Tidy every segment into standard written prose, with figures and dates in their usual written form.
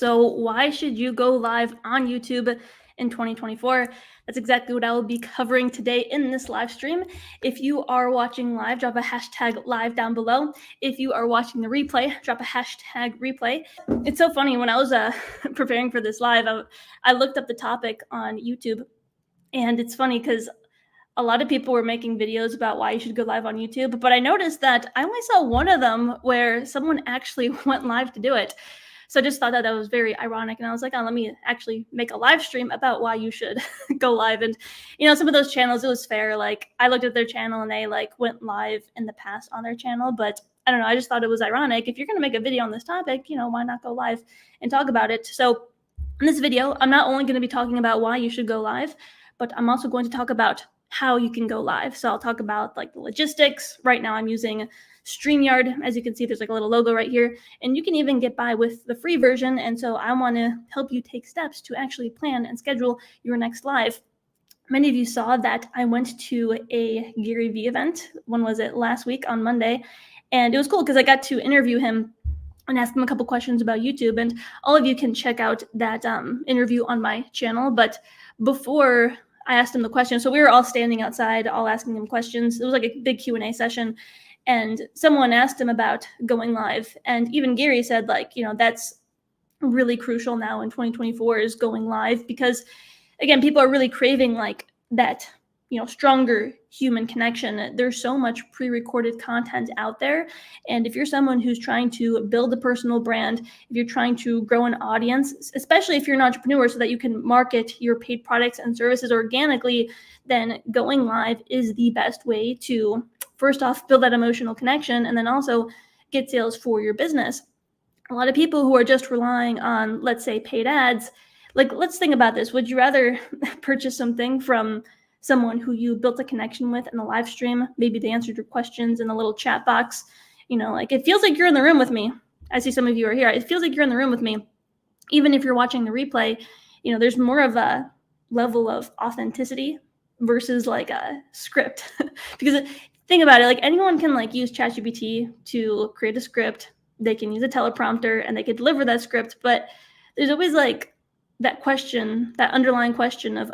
So why should you go live on YouTube in 2024? That's exactly what I will be covering today in this live stream. If you are watching live, drop a hashtag live down below. If you are watching the replay, drop a hashtag replay. It's so funny, when I was preparing for this live, I looked up the topic on YouTube, and it's funny because a lot of people were making videos about why you should go live on YouTube, but I noticed that I only saw one of them where someone actually went live to do it. So I just thought that was very ironic, and I was like, oh, let me actually make a live stream about why you should go live. And some of those channels, it was fair. Like, I looked at their channel and they went live in the past on their channel, but I don't know, I just thought it was ironic. If you're going to make a video on this topic, why not go live and talk about it? So in this video, I'm not only going to be talking about why you should go live, but I'm also going to talk about how you can go live. So I'll talk about the logistics. Right now I'm using StreamYard. As you can see, there's a little logo right here, and you can even get by with the free version. And so I want to help you take steps to actually plan and schedule your next live. Many of you saw that I went to a Gary Vee event. When was it? Last week on Monday. And it was cool because I got to interview him and ask him a couple questions about YouTube. And all of you can check out that interview on my channel. But before I asked him the question, so we were all standing outside, all asking him questions. It was like a big Q&A session. And someone asked him about going live. And even Gary said, that's really crucial now in 2024 is going live, because again, people are really craving that, stronger human connection. There's so much pre-recorded content out there. And if you're someone who's trying to build a personal brand, if you're trying to grow an audience, especially if you're an entrepreneur so that you can market your paid products and services organically, then going live is the best way to, first off, build that emotional connection, and then also get sales for your business. A lot of people who are just relying on, let's say, paid ads, let's think about this. Would you rather purchase something from someone who you built a connection with in a live stream? Maybe they answered your questions in a little chat box. It feels like you're in the room with me. I see some of you are here. It feels like you're in the room with me. Even if you're watching the replay, there's more of a level of authenticity versus a script. Because think about it, anyone can use ChatGPT to create a script. They can use a teleprompter and they can deliver that script, but there's always that question, that underlying question of,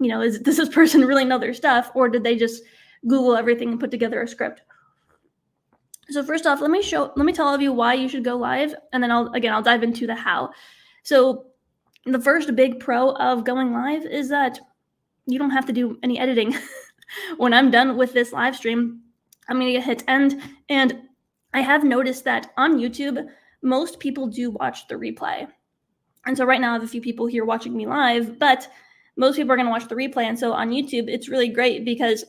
does this person really know their stuff, or did they just Google everything and put together a script? So first off, let me tell all of you why you should go live, and then I'll dive into the how. So the first big pro of going live is that you don't have to do any editing. When I'm done with this live stream, I'm going to hit end, and I have noticed that on YouTube, most people do watch the replay. And so right now I have a few people here watching me live, but most people are going to watch the replay. And so on YouTube, it's really great because,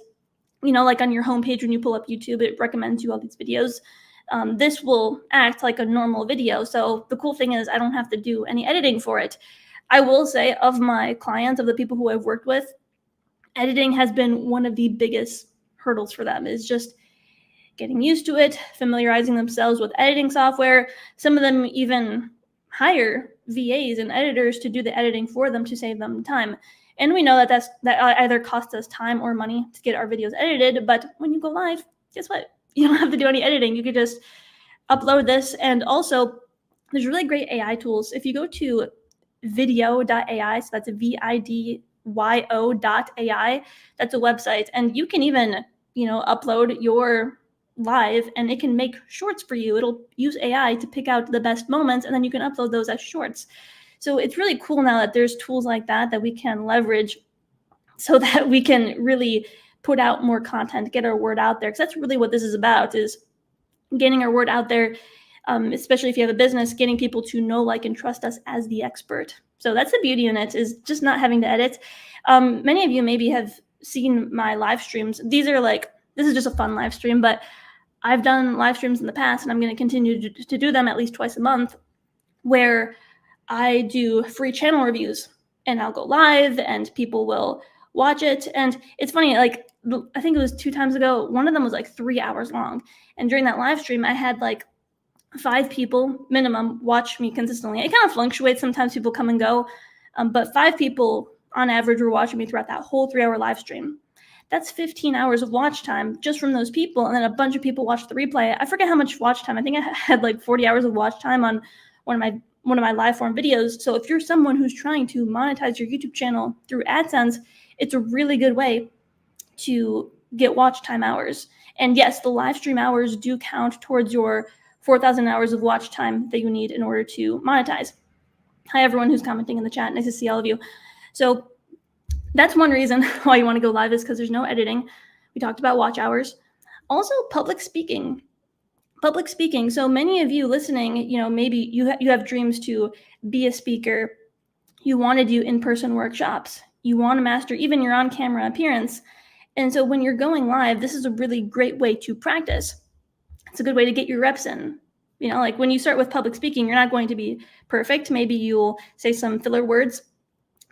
on your homepage, when you pull up YouTube, it recommends you all these videos. This will act like a normal video. So the cool thing is I don't have to do any editing for it. I will say, of my clients, of the people who I've worked with, editing has been one of the biggest hurdles for them, is just getting used to it, familiarizing themselves with editing software. Some of them even hire VAs and editors to do the editing for them to save them time. And we know that either costs us time or money to get our videos edited. But when you go live, guess what? You don't have to do any editing. You could just upload this. And also, there's really great AI tools. If you go to video.ai, so that's VIDYO.ai, that's a website. And you can even, upload your live and it can make shorts for you. It'll use AI to pick out the best moments, and then you can upload those as shorts. So it's really cool now that there's tools like that we can leverage so that we can really put out more content, get our word out there. Because that's really what this is about, is getting our word out there, especially if you have a business, getting people to know, like, and trust us as the expert. So that's the beauty in it, is just not having to edit. Many of you maybe have seen my live streams. This is just a fun live stream, but I've done live streams in the past, and I'm going to continue to do them at least twice a month, where I do free channel reviews, and I'll go live and people will watch it. And it's funny, I think it was 2 times ago, one of them was 3 hours long. And during that live stream, I had 5 people minimum watch me consistently. It kind of fluctuates. Sometimes people come and go, but 5 people on average were watching me throughout that whole 3-hour live stream. That's 15 hours of watch time just from those people. And then a bunch of people watched the replay. I forget how much watch time. I think I had 40 hours of watch time on one of my one of my live form videos. So if you're someone who's trying to monetize your YouTube channel through AdSense, it's a really good way to get watch time hours. And yes, the live stream hours do count towards your 4,000 hours of watch time that you need in order to monetize. Hi, everyone who's commenting in the chat. Nice to see all of you. So that's one reason why you want to go live, is because there's no editing. We talked about watch hours. Also, public speaking. Public speaking. So many of you listening, maybe you have dreams to be a speaker. You want to do in-person workshops. You want to master even your on-camera appearance. And so when you're going live, this is a really great way to practice. It's a good way to get your reps in. Like when you start with public speaking, you're not going to be perfect. Maybe you'll say some filler words.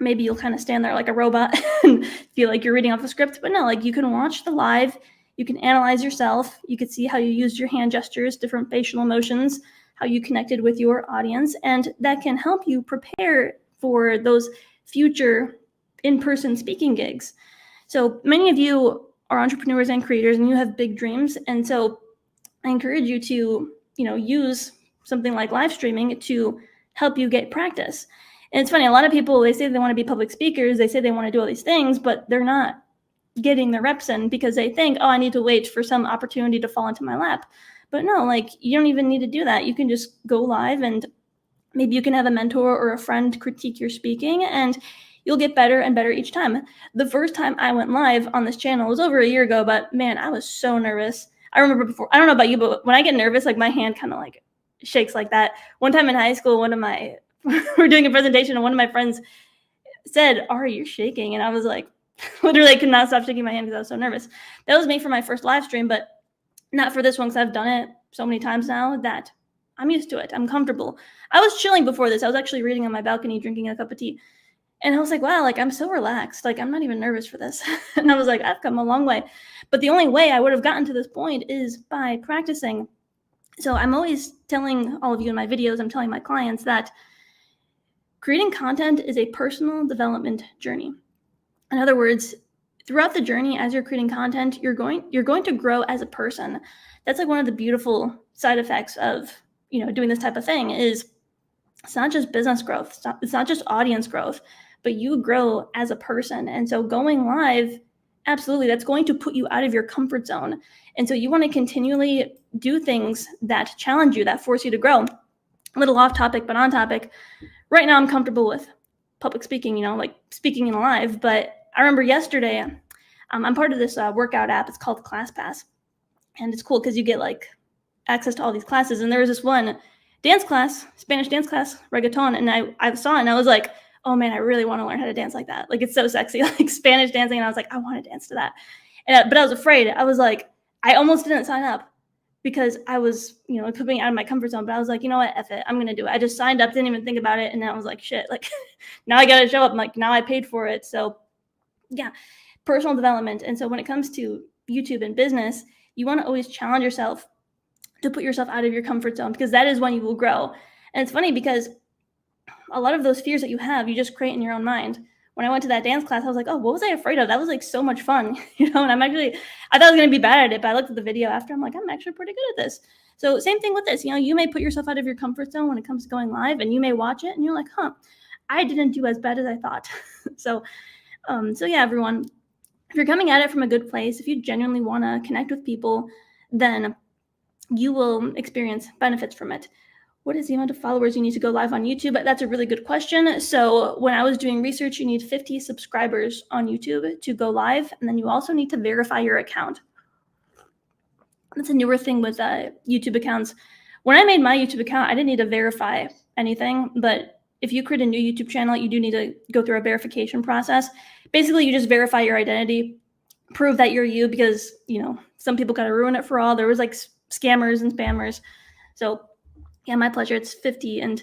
Maybe you'll kind of stand there like a robot and feel like you're reading off a script. But no, like you can watch the live, you can analyze yourself, you can see how you used your hand gestures, different facial emotions, how you connected with your audience, and that can help you prepare for those future in-person speaking gigs. So many of you are entrepreneurs and creators, and you have big dreams. And so I encourage you to, use something like live streaming to help you get practice. And it's funny, a lot of people, they say they want to be public speakers, they say they want to do all these things, but they're not getting the reps in because they think, I need to wait for some opportunity to fall into my lap. But no, like you don't even need to do that. You can just go live, and maybe you can have a mentor or a friend critique your speaking, and you'll get better and better each time. The first time I went live on this channel was over a year ago, but man, I was so nervous. I remember before, I don't know about you, but when I get nervous, like my hand kind of like shakes like that. One time in high school, we're doing a presentation, and one of my friends said, Ari, you're shaking. And I was like, literally could not stop shaking my hand because I was so nervous. That was me for my first live stream, but not for this one, because I've done it so many times now that I'm used to it. I'm comfortable. I was chilling before this. I was actually reading on my balcony, drinking a cup of tea. And I was like, wow, like I'm so relaxed. Like I'm not even nervous for this. And I was like, I've come a long way. But the only way I would have gotten to this point is by practicing. So I'm always telling all of you in my videos, I'm telling my clients that creating content is a personal development journey. In other words, throughout the journey, as you're creating content, you're going to grow as a person. That's like one of the beautiful side effects of, doing this type of thing is it's not just business growth. It's not just audience growth, but you grow as a person. And so going live, absolutely, that's going to put you out of your comfort zone. And so you want to continually do things that challenge you, that force you to grow. A little off topic, but on topic. Right now, I'm comfortable with public speaking, like speaking in live. But I remember yesterday, I'm part of this workout app. It's called ClassPass. And it's cool because you get like access to all these classes. And there was this one dance class, Spanish dance class, reggaeton. And I saw it and I was like, oh man, I really want to learn how to dance like that. Like it's so sexy, like Spanish dancing. And I was like, I want to dance to that. But I was afraid. I was like, I almost didn't sign up because I was, put me out of my comfort zone. But I was like, you know what, F it, I'm going to do it. I just signed up, didn't even think about it. And then I was like, shit, like now I got to show up. I'm like, now I paid for it. So yeah, personal development. And so when it comes to YouTube and business, you want to always challenge yourself to put yourself out of your comfort zone, because that is when you will grow. And it's funny because a lot of those fears that you have, you just create in your own mind. When I went to that dance class, I was like, oh, what was I afraid of? That was like so much fun, and I thought I was going to be bad at it, but I looked at the video after, I'm like, I'm actually pretty good at this. So same thing with this, you may put yourself out of your comfort zone when it comes to going live, and you may watch it and you're like, I didn't do as bad as I thought. So yeah, everyone, if you're coming at it from a good place, if you genuinely want to connect with people, then you will experience benefits from it. What is the amount of followers you need to go live on YouTube? That's a really good question. So when I was doing research, you need 50 subscribers on YouTube to go live. And then you also need to verify your account. That's a newer thing with YouTube accounts. When I made my YouTube account, I didn't need to verify anything. But if you create a new YouTube channel, you do need to go through a verification process. Basically, you just verify your identity, prove that you're you, because, some people got to ruin it for all. There was like scammers and spammers. So yeah, my pleasure. It's 50. And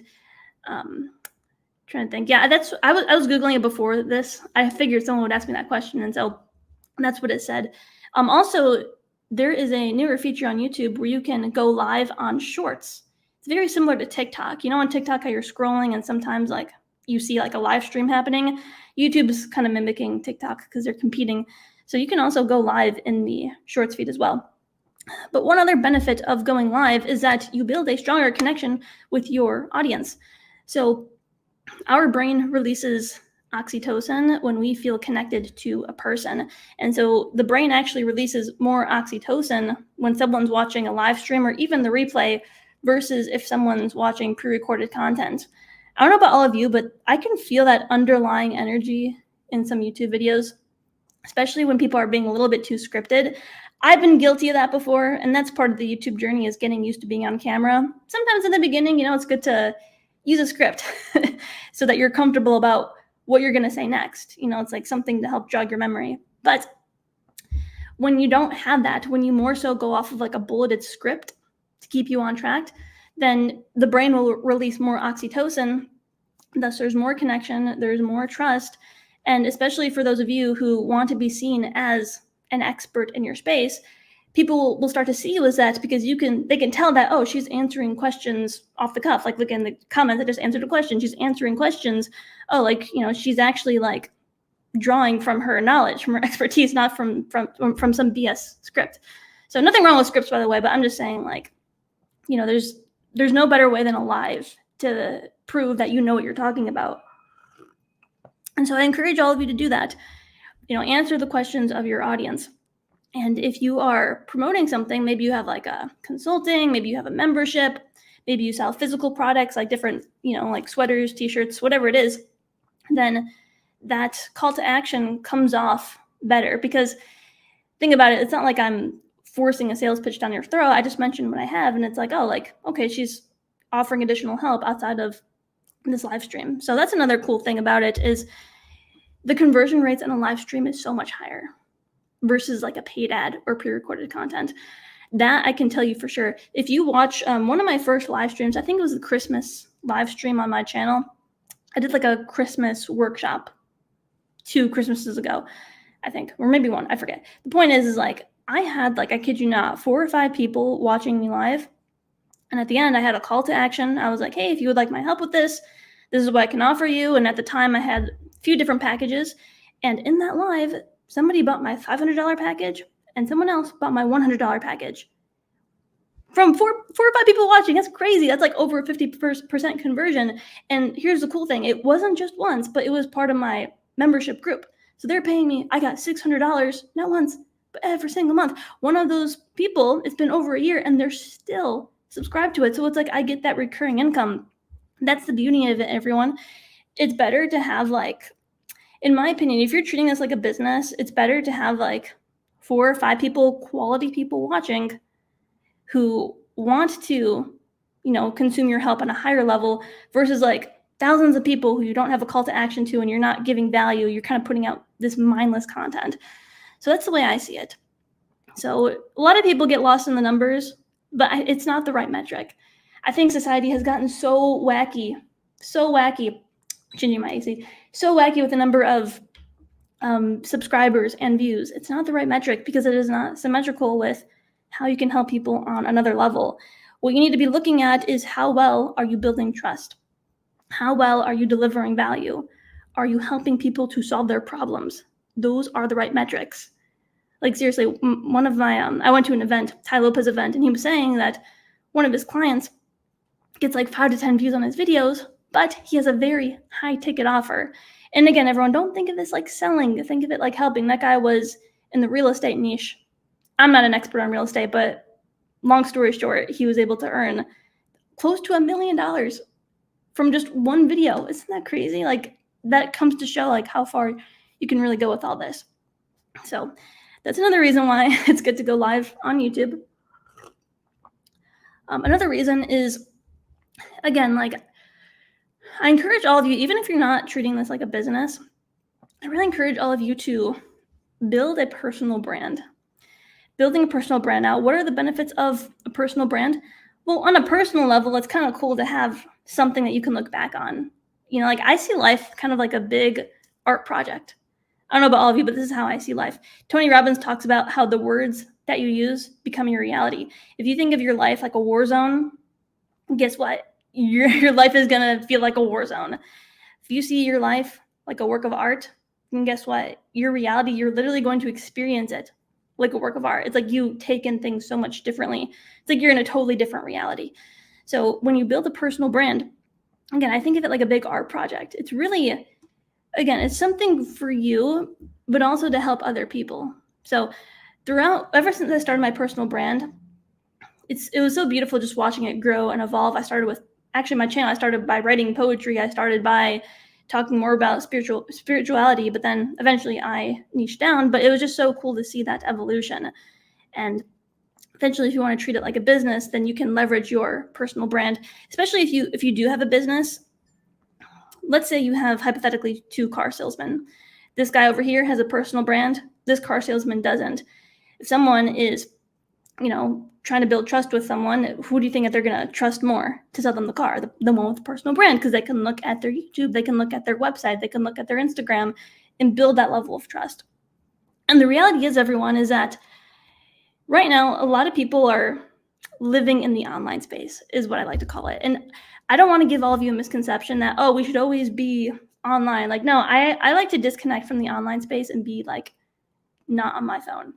trying to think. Yeah, I was Googling it before this. I figured someone would ask me that question. And so that's what it said. Also, there is a newer feature on YouTube where you can go live on shorts. It's very similar to TikTok. On TikTok, how you're scrolling and sometimes like you see like a live stream happening. YouTube is kind of mimicking TikTok because they're competing. So you can also go live in the shorts feed as well. But one other benefit of going live is that you build a stronger connection with your audience. So our brain releases oxytocin when we feel connected to a person. And so the brain actually releases more oxytocin when someone's watching a live stream or even the replay versus if someone's watching pre-recorded content. I don't know about all of you, but I can feel that underlying energy in some YouTube videos, especially when people are being a little bit too scripted. I've been guilty of that before, and that's part of the YouTube journey, is getting used to being on camera. Sometimes in the beginning, it's good to use a script so that you're comfortable about what you're going to say next. It's like something to help jog your memory. But when you don't have that, when you more so go off of like a bulleted script to keep you on track, then the brain will release more oxytocin. Thus, there's more connection, there's more trust. And especially for those of you who want to be seen as an expert in your space, people will start to see you as that, because they can tell that, oh, she's answering questions off the cuff. Like, look in the comments, I just answered a question. She's answering questions. Oh, like, she's actually like drawing from her knowledge, from her expertise, not from some BS script. So nothing wrong with scripts, by the way, but I'm just saying, like, there's no better way than a live to prove that you know what you're talking about. And so I encourage all of you to do that. Answer the questions of your audience. And if you are promoting something, maybe you have like a consulting, maybe you have a membership, maybe you sell physical products like different, like sweaters, t-shirts, whatever it is, then that call to action comes off better. Because think about it, it's not like I'm forcing a sales pitch down your throat. I just mentioned what I have, and it's like, oh, like, okay, she's offering additional help outside of this live stream. So that's another cool thing about it, is the conversion rates in a live stream is so much higher versus like a paid ad or pre-recorded content. That I can tell you for sure. If you watch one of my first live streams, I think it was the Christmas live stream on my channel. I did like a Christmas workshop 2 Christmases ago, I think, or maybe 1, I forget. The point is like, I had, like, I kid you not, 4 or 5 people watching me live. And at the end, I had a call to action. I was like, hey, if you would like my help with this is what I can offer you. And at the time I had a few different packages. And in that live, somebody bought my $500 package and someone else bought my $100 package. From 4 or 5 people watching, that's crazy. That's like over a 50% conversion. And here's the cool thing. It wasn't just once, but it was part of my membership group. So they're paying me, I got $600, not once, but every single month. One of those people, it's been over a year and they're still subscribed to it. So it's like I get that recurring income. That's the beauty of it, everyone. It's better to have, like, in my opinion, if you're treating this like a business, it's better to have like 4 or 5 people, quality people watching, who want to, consume your help on a higher level, versus like thousands of people who you don't have a call to action to and you're not giving value. You're kind of putting out this mindless content. So that's the way I see it. So a lot of people get lost in the numbers, but it's not the right metric. I think society has gotten so wacky, changing my AC, so wacky with the number of subscribers and views. It's not the right metric because it is not symmetrical with how you can help people on another level. What you need to be looking at is, how well are you building trust? How well are you delivering value? Are you helping people to solve their problems? Those are the right metrics. Like, seriously, one of my, I went to an event, Ty Lopez event, and he was saying that one of his clients gets like 5 to 10 views on his videos, but he has a very high ticket offer. And again, everyone, don't think of this like selling. Think of it like helping. That guy was in the real estate niche. I'm not an expert on real estate, but long story short, he was able to earn close to $1 million from just one video. Isn't that crazy? Like, that comes to show like how far you can really go with all this. So that's another reason why it's good to go live on YouTube. Another reason is, again, like, I encourage all of you, even if you're not treating this like a business, I really encourage all of you to build a personal brand. Building a personal brand. Now, what are the benefits of a personal brand? Well, on a personal level, it's kind of cool to have something that you can look back on. Like, I see life kind of like a big art project. I don't know about all of you, but this is how I see life. Tony Robbins talks about how the words that you use become your reality. If you think of your life like a war zone, guess what? Your life is going to feel like a war zone. If you see your life like a work of art, then guess what? Your reality, you're literally going to experience it like a work of art. It's like you take in things so much differently. It's like you're in a totally different reality. So when you build a personal brand, again, I think of it like a big art project. It's really, again, it's something for you, but also to help other people. So ever since I started my personal brand, it was so beautiful just watching it grow and evolve. I started with actually my channel. I started by writing poetry. I started by talking more about spirituality, but then eventually I niched down. But it was just so cool to see that evolution. And eventually, if you want to treat it like a business, then you can leverage your personal brand, especially if you do have a business. Let's say you have hypothetically 2 car salesmen. This guy over here has a personal brand. This car salesman doesn't. If someone is, trying to build trust with someone, who do you think that they're going to trust more to sell them the car? The one with the personal brand, because they can look at their YouTube, they can look at their website, they can look at their Instagram and build that level of trust. And the reality is, everyone, is that right now, a lot of people are living in the online space, is what I like to call it. And I don't want to give all of you a misconception that, we should always be online. Like, no, I like to disconnect from the online space and be like not on my phone.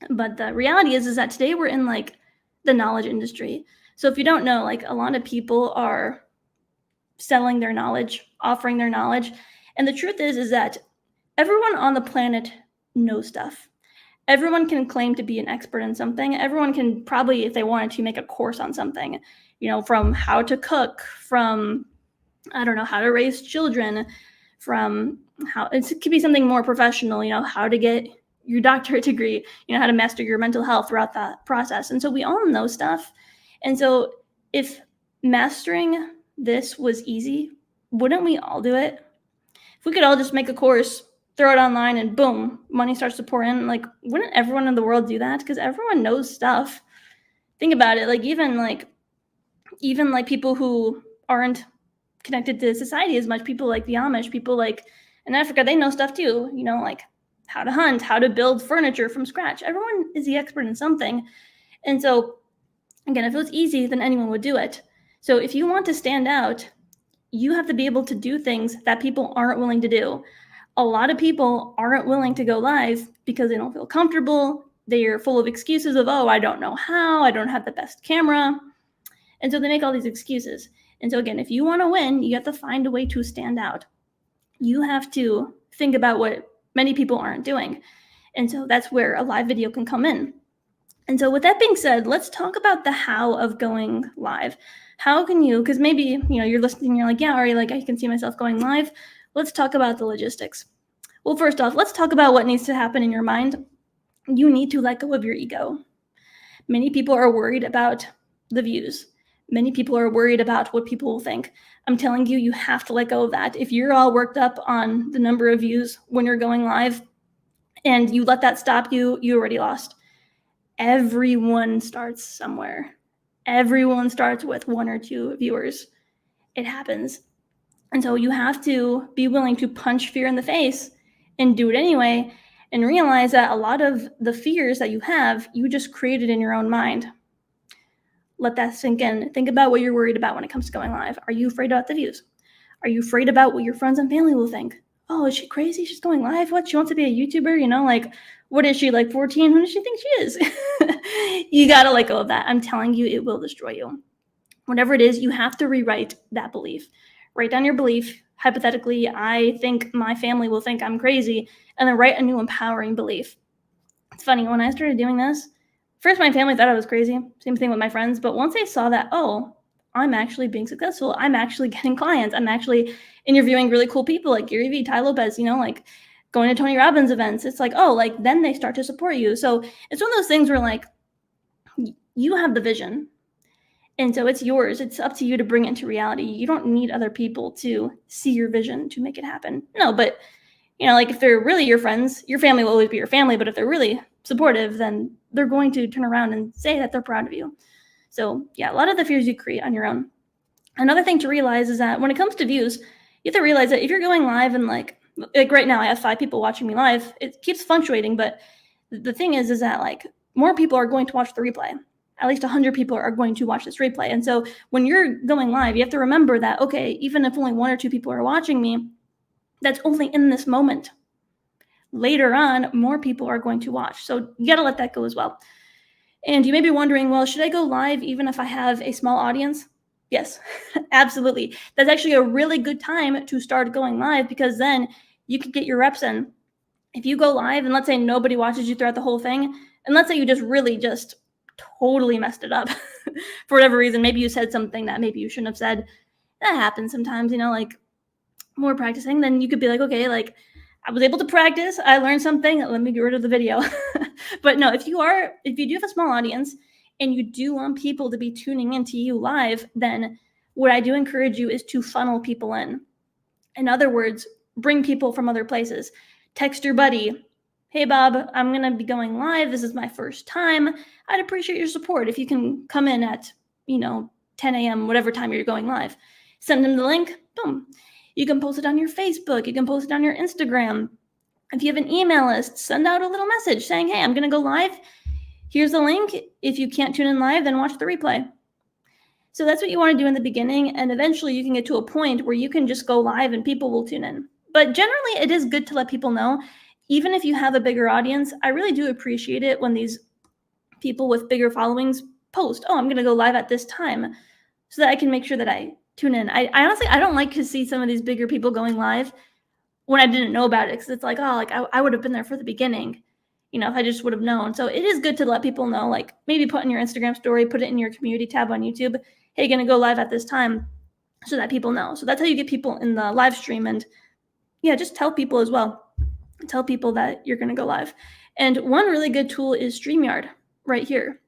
But the reality is that today we're in like the knowledge industry. So if you don't know, like a lot of people are selling their knowledge, offering their knowledge. And the truth is that everyone on the planet knows stuff. Everyone can claim to be an expert in something. Everyone can probably, if they wanted to, make a course on something, from how to cook, from, I don't know, how to raise children, from how it could be something more professional, how to get your doctorate degree, how to master your mental health throughout that process. And so we all know stuff. And so if mastering this was easy, wouldn't we all do it? If we could all just make a course, throw it online, and boom, money starts to pour in, like, wouldn't everyone in the world do that? Because everyone knows stuff. Think about it. Like even people who aren't connected to society as much, people like the Amish, people like in Africa, they know stuff too, like how to hunt, how to build furniture from scratch. Everyone is the expert in something. And so again, if it was easy, then anyone would do it. So if you want to stand out, you have to be able to do things that people aren't willing to do. A lot of people aren't willing to go live because they don't feel comfortable. They are full of excuses of, I don't know how, I don't have the best camera. And so they make all these excuses. And so again, if you want to win, you have to find a way to stand out. You have to think about what many people aren't doing. And so that's where a live video can come in. And so with that being said, let's talk about the how of going live. How can you, because maybe, you're listening and you're like, yeah, Ari, like I can see myself going live. Let's talk about the logistics. Well, first off, let's talk about what needs to happen in your mind. You need to let go of your ego. Many people are worried about the views. Many people are worried about what people will think. I'm telling you, you have to let go of that. If you're all worked up on the number of views when you're going live and you let that stop you, you already lost. Everyone starts somewhere. Everyone starts with 1 or 2 viewers. It happens. And so you have to be willing to punch fear in the face and do it anyway, and realize that a lot of the fears that you have, you just created in your own mind. Let that sink in. Think about what you're worried about when it comes to going live. Are you afraid about the views? Are you afraid about what your friends and family will think? Oh, is she crazy? She's going live? What? She wants to be a YouTuber? Like, what is she, like 14? Who does she think she is? You got to let go of that. I'm telling you, it will destroy you. Whatever it is, you have to rewrite that belief. Write down your belief. Hypothetically, I think my family will think I'm crazy, and then write a new empowering belief. It's funny, when I started doing this, first my family thought I was crazy. Same thing with my friends. But once they saw that, I'm actually being successful. I'm actually getting clients. I'm actually interviewing really cool people like Gary Vee, Ty Lopez, like going to Tony Robbins events. It's like, then they start to support you. So it's one of those things where like you have the vision. And so it's yours. It's up to you to bring it into reality. You don't need other people to see your vision to make it happen. No, but like if they're really your friends, your family will always be your family. But if they're really supportive, then they're going to turn around and say that they're proud of you. So yeah, a lot of the fears you create on your own. Another thing to realize is that when it comes to views, you have to realize that if you're going live and like right now I have 5 people watching me live, it keeps fluctuating. But the thing is that like more people are going to watch the replay. At least 100 people are going to watch this replay. And so when you're going live, you have to remember that, okay, even if only 1 or 2 people are watching me, that's only in this moment. Later on, more people are going to watch. So you got to let that go as well. And you may be wondering, well, should I go live even if I have a small audience? Yes, absolutely. That's actually a really good time to start going live, because then you could get your reps in. If you go live and let's say nobody watches you throughout the whole thing, and let's say you just really just totally messed it up for whatever reason, maybe you said something that maybe you shouldn't have said. That happens sometimes, like more practicing, then you could be like, okay, like I was able to practice, I learned something, let me get rid of the video. But no, if you do have a small audience and you do want people to be tuning into you live, then what I do encourage you is to funnel people in. In other words, bring people from other places. Text your buddy, hey Bob, I'm gonna be going live, this is my first time, I'd appreciate your support if you can come in at 10 a.m. whatever time you're going live. Send them the link, boom. You can post it on your Facebook, you can post it on your Instagram. If you have an email list, send out a little message saying, hey, I'm gonna go live, here's the link. If you can't tune in live, then watch the replay. So that's what you want to do in the beginning, and eventually you can get to a point where you can just go live and people will tune in. But generally, it is good to let people know, even if you have a bigger audience. I really do appreciate it when these people with bigger followings post, oh, I'm going to go live at this time, so that I can make sure that I tune in. I honestly, I don't like to see some of these bigger people going live when I didn't know about it, because it's like, oh, like I would have been there for the beginning, if I just would have known. So it is good to let people know, like maybe put in your Instagram story, put it in your community tab on YouTube, hey, gonna go live at this time, so that people know. So that's how you get people in the live stream. And yeah, just tell people as well. Tell people that you're gonna go live. And one really good tool is StreamYard right here.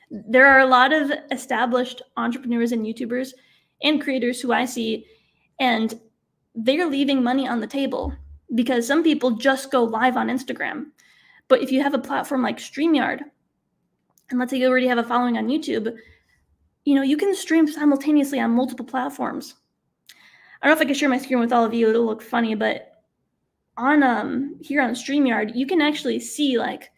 There are a lot of established entrepreneurs and YouTubers and creators who I see, and they're leaving money on the table because some people just go live on Instagram. But if you have a platform like StreamYard, and let's say you already have a following on YouTube, you can stream simultaneously on multiple platforms. I don't know if I can share my screen with all of you, it'll look funny, but on here on StreamYard, you can actually see like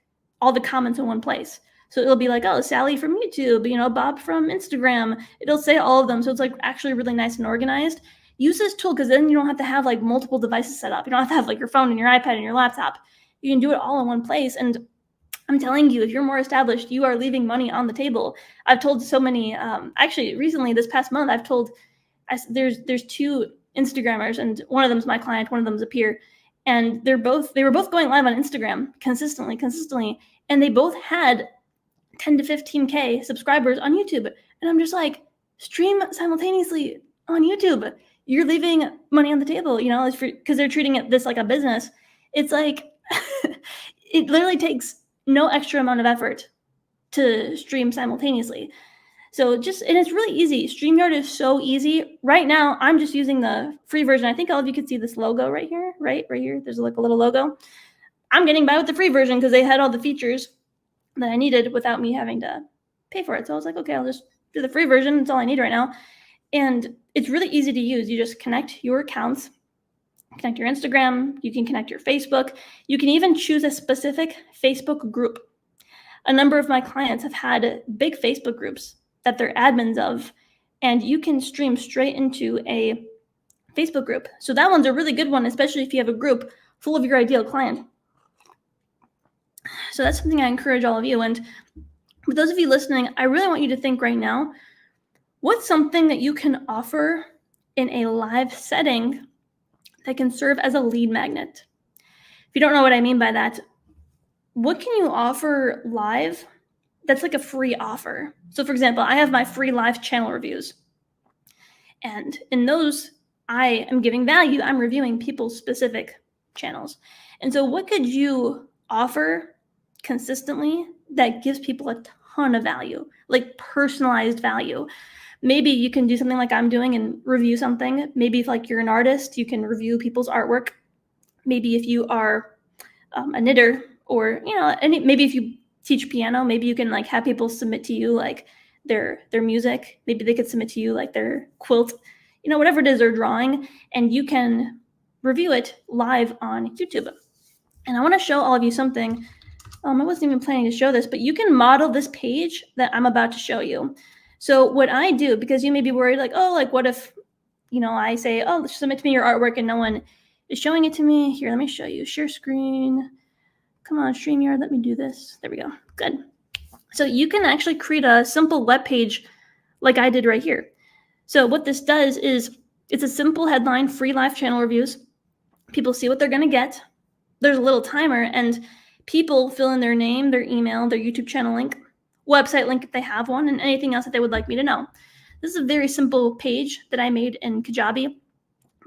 all the comments in one place. So it'll be like, oh, Sally from YouTube, Bob from Instagram. It'll say all of them. So it's like actually really nice and organized. Use this tool because then you don't have to have like multiple devices set up. You don't have to have like your phone and your iPad and your laptop. You can do it all in one place. And I'm telling you, if you're more established, you are leaving money on the table. I've told so many, actually recently this past month, I've told, there's two Instagrammers, and one of them's my client, one of them's a peer. And they were both going live on Instagram consistently. And they both had 10 to 15K subscribers on YouTube. And I'm just like, stream simultaneously on YouTube. You're leaving money on the table, because they're treating this like a business. It's like, it literally takes no extra amount of effort to stream simultaneously. So and it's really easy. StreamYard is so easy. Right now, I'm just using the free version. I think all of you can see this logo right here, right here. There's like a little logo. I'm getting by with the free version because they had all the features that I needed without me having to pay for it. So I was like, okay, I'll just do the free version. That's all I need right now. And it's really easy to use. You just connect your accounts, connect your Instagram, you can connect your Facebook. You can even choose a specific Facebook group. A number of my clients have had big Facebook groups that they're admins of, and you can stream straight into a Facebook group. So that one's a really good one, especially if you have a group full of your ideal client. So that's something I encourage all of you. And for those of you listening, I really want you to think right now, what's something that you can offer in a live setting that can serve as a lead magnet? If you don't know what I mean by that, what can you offer live that's like a free offer? So for example, I have my free live channel reviews. And in those, I am giving value. I'm reviewing people's specific channels. And so what could you offer consistently that gives people a ton of value, like personalized value? Maybe you can do something like I'm doing and review something. Maybe if like you're an artist, you can review people's artwork. Maybe if you are a knitter, or maybe if you teach piano, maybe you can like have people submit to you like their music. Maybe they could submit to you like their quilt, whatever it is they're drawing, and you can review it live on YouTube. And I want to show all of you something. I wasn't even planning to show this, but you can model this page that I'm about to show you. So what I do, because you may be worried like, oh, like what if, I say, oh, submit to me your artwork and no one is showing it to me. Here, let me show you. Share screen. Come on, StreamYard, let me do this. There we go. Good. So you can actually create a simple web page like I did right here. So what this does is it's a simple headline, free live channel reviews. People see what they're going to get. There's a little timer, and people fill in their name, their email, their YouTube channel link, website link if they have one, and anything else that they would like me to know. This is a very simple page that I made in Kajabi.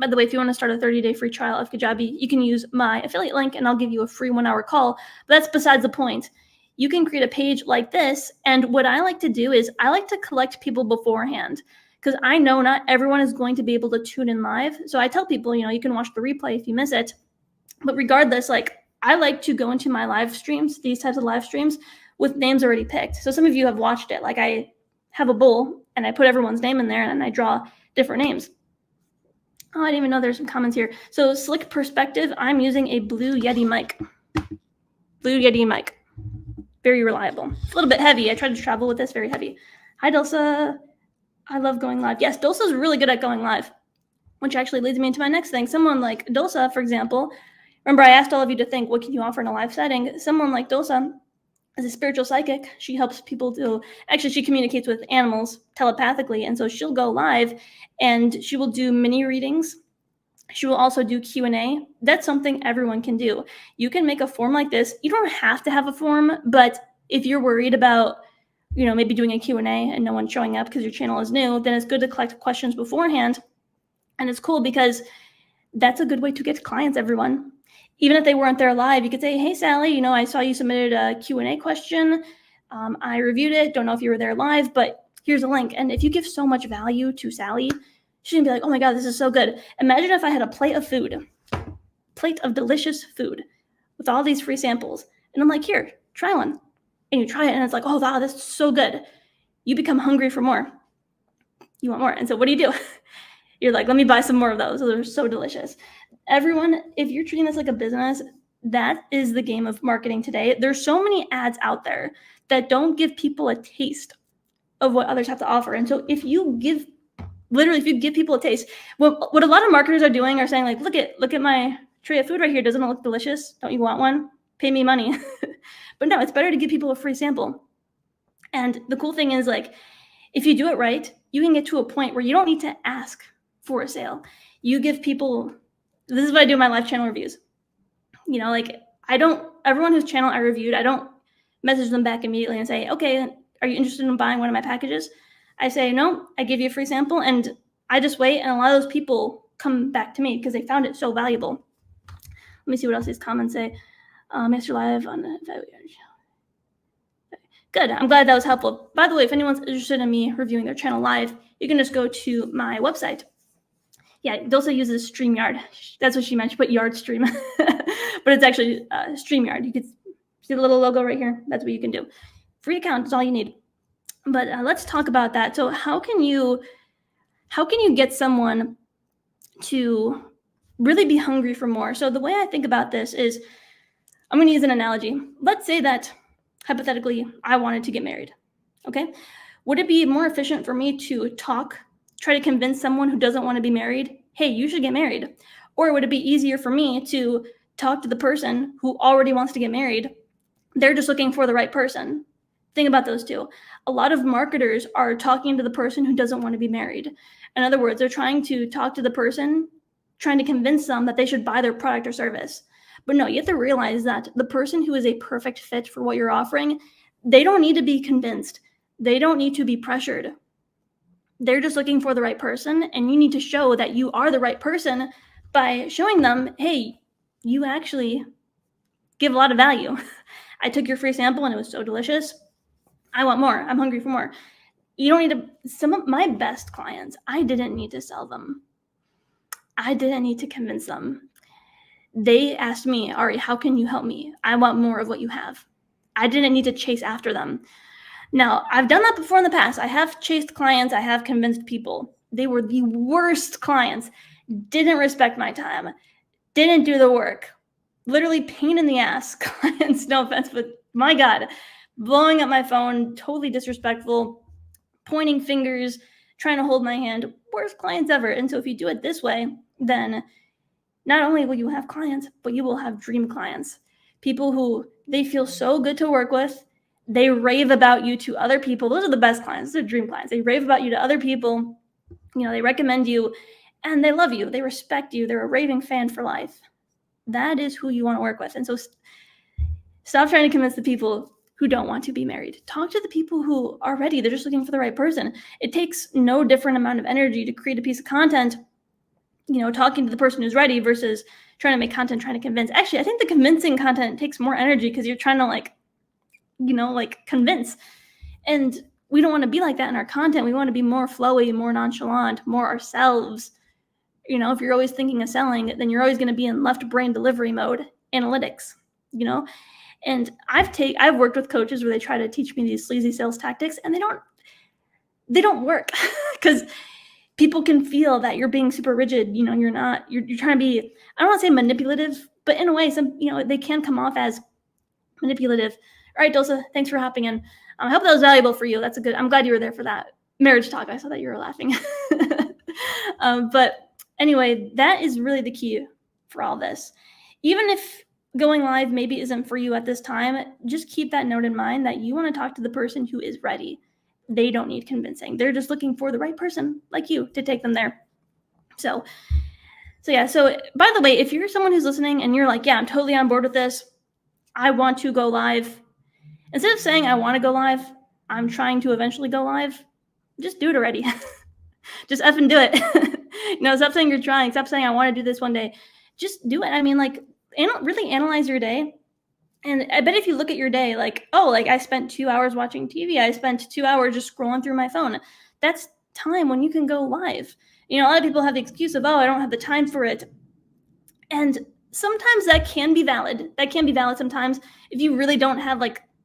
By the way, if you want to start a 30-day free trial of Kajabi, you can use my affiliate link and I'll give you a free 1-hour call. But that's besides the point. You can create a page like this. And what I like to do is I like to collect people beforehand because I know not everyone is going to be able to tune in live. So I tell people, you can watch the replay if you miss it. But regardless, I like to go into my live streams, these types of live streams, with names already picked. So some of you have watched it. I have a bowl and I put everyone's name in there and I draw different names. Oh, I didn't even know there's some comments here. So slick perspective, I'm using a Blue Yeti mic. Blue Yeti mic. Very reliable. It's a little bit heavy. I tried to travel with this, very heavy. Hi, Dulce. I love going live. Yes, Dulce's really good at going live, which actually leads me into my next thing. Someone like Dulce, for example, remember I asked all of you to think, what can you offer in a live setting? Someone like Dulce is a spiritual psychic. She helps people she communicates with animals telepathically. And so she'll go live and she will do mini readings. She will also do Q&A. That's something everyone can do. You can make a form like this. You don't have to have a form, but if you're worried about, maybe doing a Q&A and no one showing up because your channel is new, then it's good to collect questions beforehand. And it's cool because that's a good way to get clients, everyone. Even if they weren't there live, you could say, hey, Sally, I saw you submitted a Q&A question. I reviewed it. Don't know if you were there live, but here's a link. And if you give so much value to Sally, she's going to be like, oh my God, this is so good. Imagine if I had a plate of delicious food with all these free samples. And I'm like, here, try one. And you try it and it's like, oh, wow, this is so good. You become hungry for more. You want more. And so what do? You're like, let me buy some more of those. They're so delicious. Everyone, if you're treating this like a business, that is the game of marketing today. There's so many ads out there that don't give people a taste of what others have to offer. And so if you give people a taste, what a lot of marketers are doing are saying, look at my tray of food right here. Doesn't it look delicious? Don't you want one? Pay me money. But no, it's better to give people a free sample. And the cool thing is, if you do it right, you can get to a point where you don't need to ask for a sale. You give people, this is what I do in my live channel reviews. Everyone whose channel I reviewed, I don't message them back immediately and say, okay, are you interested in buying one of my packages? I say, no, I give you a free sample and I just wait. And a lot of those people come back to me because they found it so valuable. Let me see what else these comments say. Mr. Live on the good. I'm glad that was helpful. By the way, if anyone's interested in me reviewing their channel live, you can just go to my website. Yeah, Dulce uses StreamYard. That's what she meant. She put Yard Stream, but it's actually StreamYard. You can see the little logo right here. That's what you can do. Free account is all you need. But let's talk about that. So how can you get someone to really be hungry for more? So the way I think about this is, I'm going to use an analogy. Let's say that hypothetically I wanted to get married. Okay. Would it be more efficient for me to try to convince someone who doesn't want to be married, hey, you should get married? Or would it be easier for me to talk to the person who already wants to get married? They're just looking for the right person. Think about those two. A lot of marketers are talking to the person who doesn't want to be married. In other words, they're trying to talk to the person, trying to convince them that they should buy their product or service. But no, you have to realize that the person who is a perfect fit for what you're offering, they don't need to be convinced. They don't need to be pressured. They're just looking for the right person, and you need to show that you are the right person by showing them, hey, you actually give a lot of value. I took your free sample and it was so delicious. I want more. I'm hungry for more. You don't need to. Some of my best clients, I didn't need to sell them. I didn't need to convince them. They asked me, Ari, how can you help me? I want more of what you have. I didn't need to chase after them. Now, I've done that before in the past. I have chased clients. I have convinced people. They were the worst clients. Didn't respect my time. Didn't do the work. Literally pain in the ass clients. No offense, but my God, blowing up my phone, totally disrespectful, pointing fingers, trying to hold my hand. Worst clients ever. And so if you do it this way, then not only will you have clients, but you will have dream clients. People who they feel so good to work with. They rave about you to other people. Those are the best clients. Those are dream clients. They rave about you to other people. They recommend you and they love you, they respect you, they're a raving fan for life. That is who you want to work with. And so stop trying to convince the people who don't want to be married. Talk to the people who are ready. They're just looking for the right person. It takes no different amount of energy to create a piece of content, talking to the person who's ready versus trying to make content, trying to convince. Actually, I think the convincing content takes more energy because you're trying to convince. And we don't want to be like that in our content. We want to be more flowy, more nonchalant, more ourselves. If you're always thinking of selling, then you're always going to be in left brain delivery mode, analytics, And I've worked with coaches where they try to teach me these sleazy sales tactics, and they don't work because people can feel that you're being super rigid. You're trying to be, I don't want to say manipulative, but in a way, they can come off as manipulative. All right, Dosa, thanks for hopping in. I hope that was valuable for you. I'm glad you were there for that marriage talk. I saw that you were laughing. But anyway, that is really the key for all this. Even if going live maybe isn't for you at this time, just keep that note in mind that you want to talk to the person who is ready. They don't need convincing. They're just looking for the right person like you to take them there. So by the way, if you're someone who's listening and you're like, yeah, I'm totally on board with this, I want to go live. Instead of saying I want to go live, I'm trying to eventually go live, just do it already. Just effing do it. Stop saying you're trying. Stop saying I want to do this one day. Just do it. I mean, really analyze your day. And I bet if you look at your day, I spent 2 hours watching TV. I spent 2 hours just scrolling through my phone. That's time when you can go live. A lot of people have the excuse of, I don't have the time for it. And sometimes that can be valid. That can be valid sometimes. If you really don't have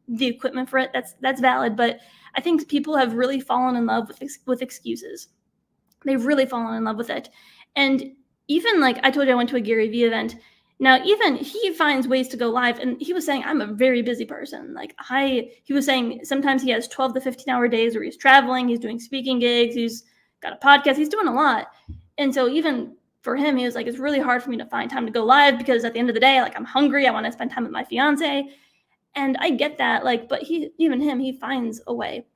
the equipment for it, that's valid. But I think people have really fallen in love with excuses. They've really fallen in love with it. And even I told you, I went to a Gary Vee event. Now, even he finds ways to go live. And he was saying, I'm a very busy person. He was saying sometimes he has 12 to 15 hour days where he's traveling, he's doing speaking gigs, he's got a podcast, he's doing a lot. And so even for him, he was like, it's really hard for me to find time to go live because at the end of the day, I'm hungry. I want to spend time with my fiance. And I get that, but he finds a way.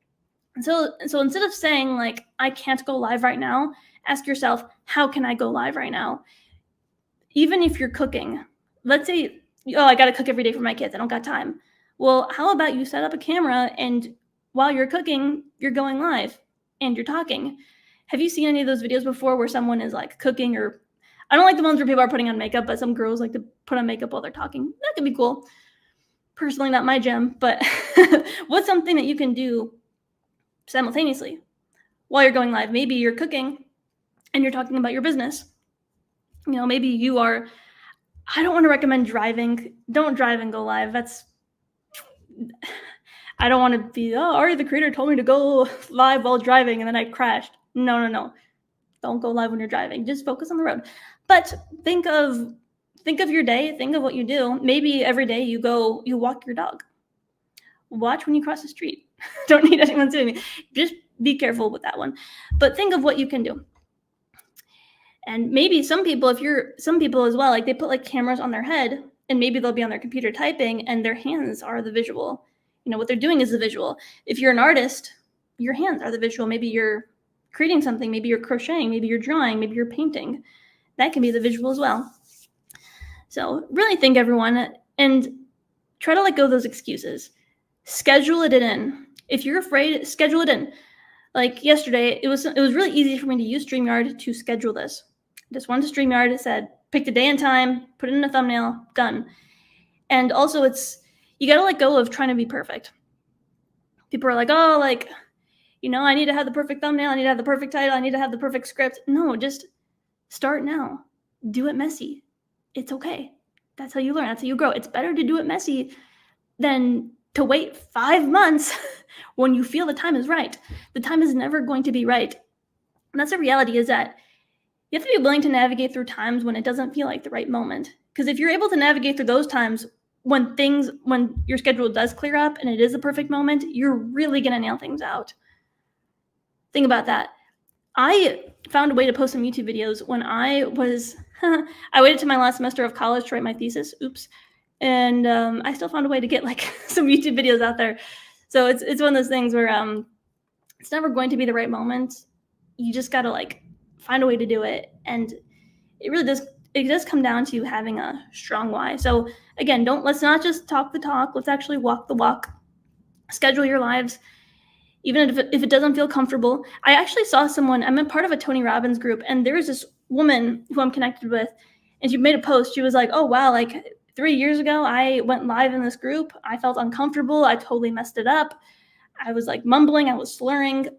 And so instead of saying I can't go live right now, ask yourself, how can I go live right now? Even if you're cooking, let's say, I got to cook every day for my kids. I don't got time. Well, how about you set up a camera and while you're cooking, you're going live and you're talking. Have you seen any of those videos before where someone is cooking, or I don't like the ones where people are putting on makeup, but some girls like to put on makeup while they're talking. That could be cool. Personally, not my jam, but what's something that you can do simultaneously while you're going live? Maybe you're cooking and you're talking about your business. Maybe you are, I don't want to recommend driving. Don't drive and go live. I don't want to be, Ari the creator told me to go live while driving and then I crashed. No. Don't go live when you're driving. Just focus on the road. But think of your day. Think of what you do. Maybe every day you walk your dog. Watch when you cross the street. Don't need anyone seeing me. Just be careful with that one. But think of what you can do. And maybe some people as well, they put cameras on their head and maybe they'll be on their computer typing and their hands are the visual. What they're doing is the visual. If you're an artist, your hands are the visual. Maybe you're creating something. Maybe you're crocheting. Maybe you're drawing. Maybe you're painting. That can be the visual as well. So really think, everyone, and try to let go of those excuses. Schedule it in. If you're afraid, schedule it in. Yesterday, it was really easy for me to use StreamYard to schedule this. Just went to StreamYard, it said, pick the day and time, put it in a thumbnail, done. And also you got to let go of trying to be perfect. People are I need to have the perfect thumbnail, I need to have the perfect title, I need to have the perfect script. No, just start now. Do it messy. It's okay. That's how you learn. That's how you grow. It's better to do it messy than to wait 5 months when you feel the time is right. The time is never going to be right. And that's the reality, is that you have to be willing to navigate through times when it doesn't feel like the right moment. Because if you're able to navigate through those times when your schedule does clear up and it is the perfect moment, you're really going to nail things out. Think about that. I found a way to post some YouTube videos when I waited to my last semester of college to write my thesis. Oops. And I still found a way to get some YouTube videos out there. So it's one of those things where it's never going to be the right moment. you just got to like find a way to do it. And it does come down to having a strong why. So again, let's not just talk the talk. Let's actually walk the walk. Schedule your lives, even if it doesn't feel comfortable. I actually saw someone, I'm a part of a Tony Robbins group, and there was this woman who I'm connected with, and she made a post. She was like, oh, wow, like 3 years ago, I went live in this group. I felt uncomfortable. I totally messed it up. I was like mumbling. I was slurring.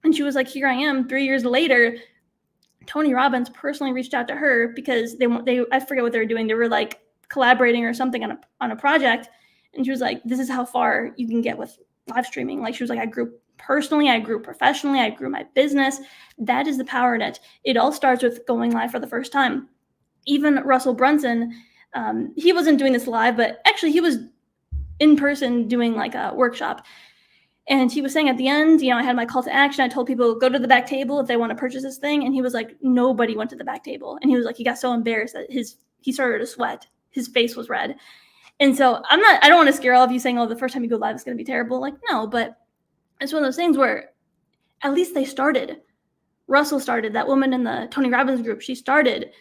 And she was like, here I am 3 years later. Tony Robbins personally reached out to her because they I forget what they were doing. They were like collaborating or something on a project. And she was like, this is how far you can get with live streaming. Like, she was like, I grew personally, I grew professionally, I grew my business. That is the power in it. It all starts with going live for the first time. Even Russell Brunson, he wasn't doing this live, but actually he was in person doing like a workshop. And he was saying at the end, I had my call to action. I told people, go to the back table if they want to purchase this thing. And he was like, nobody went to the back table. And he was like, he got so embarrassed that he started to sweat. His face was red. And so I don't want to scare all of you saying, oh, the first time you go live is going to be terrible. Like, no, but it's one of those things where at least they started. Russell started. That woman in the Tony Robbins group, she started.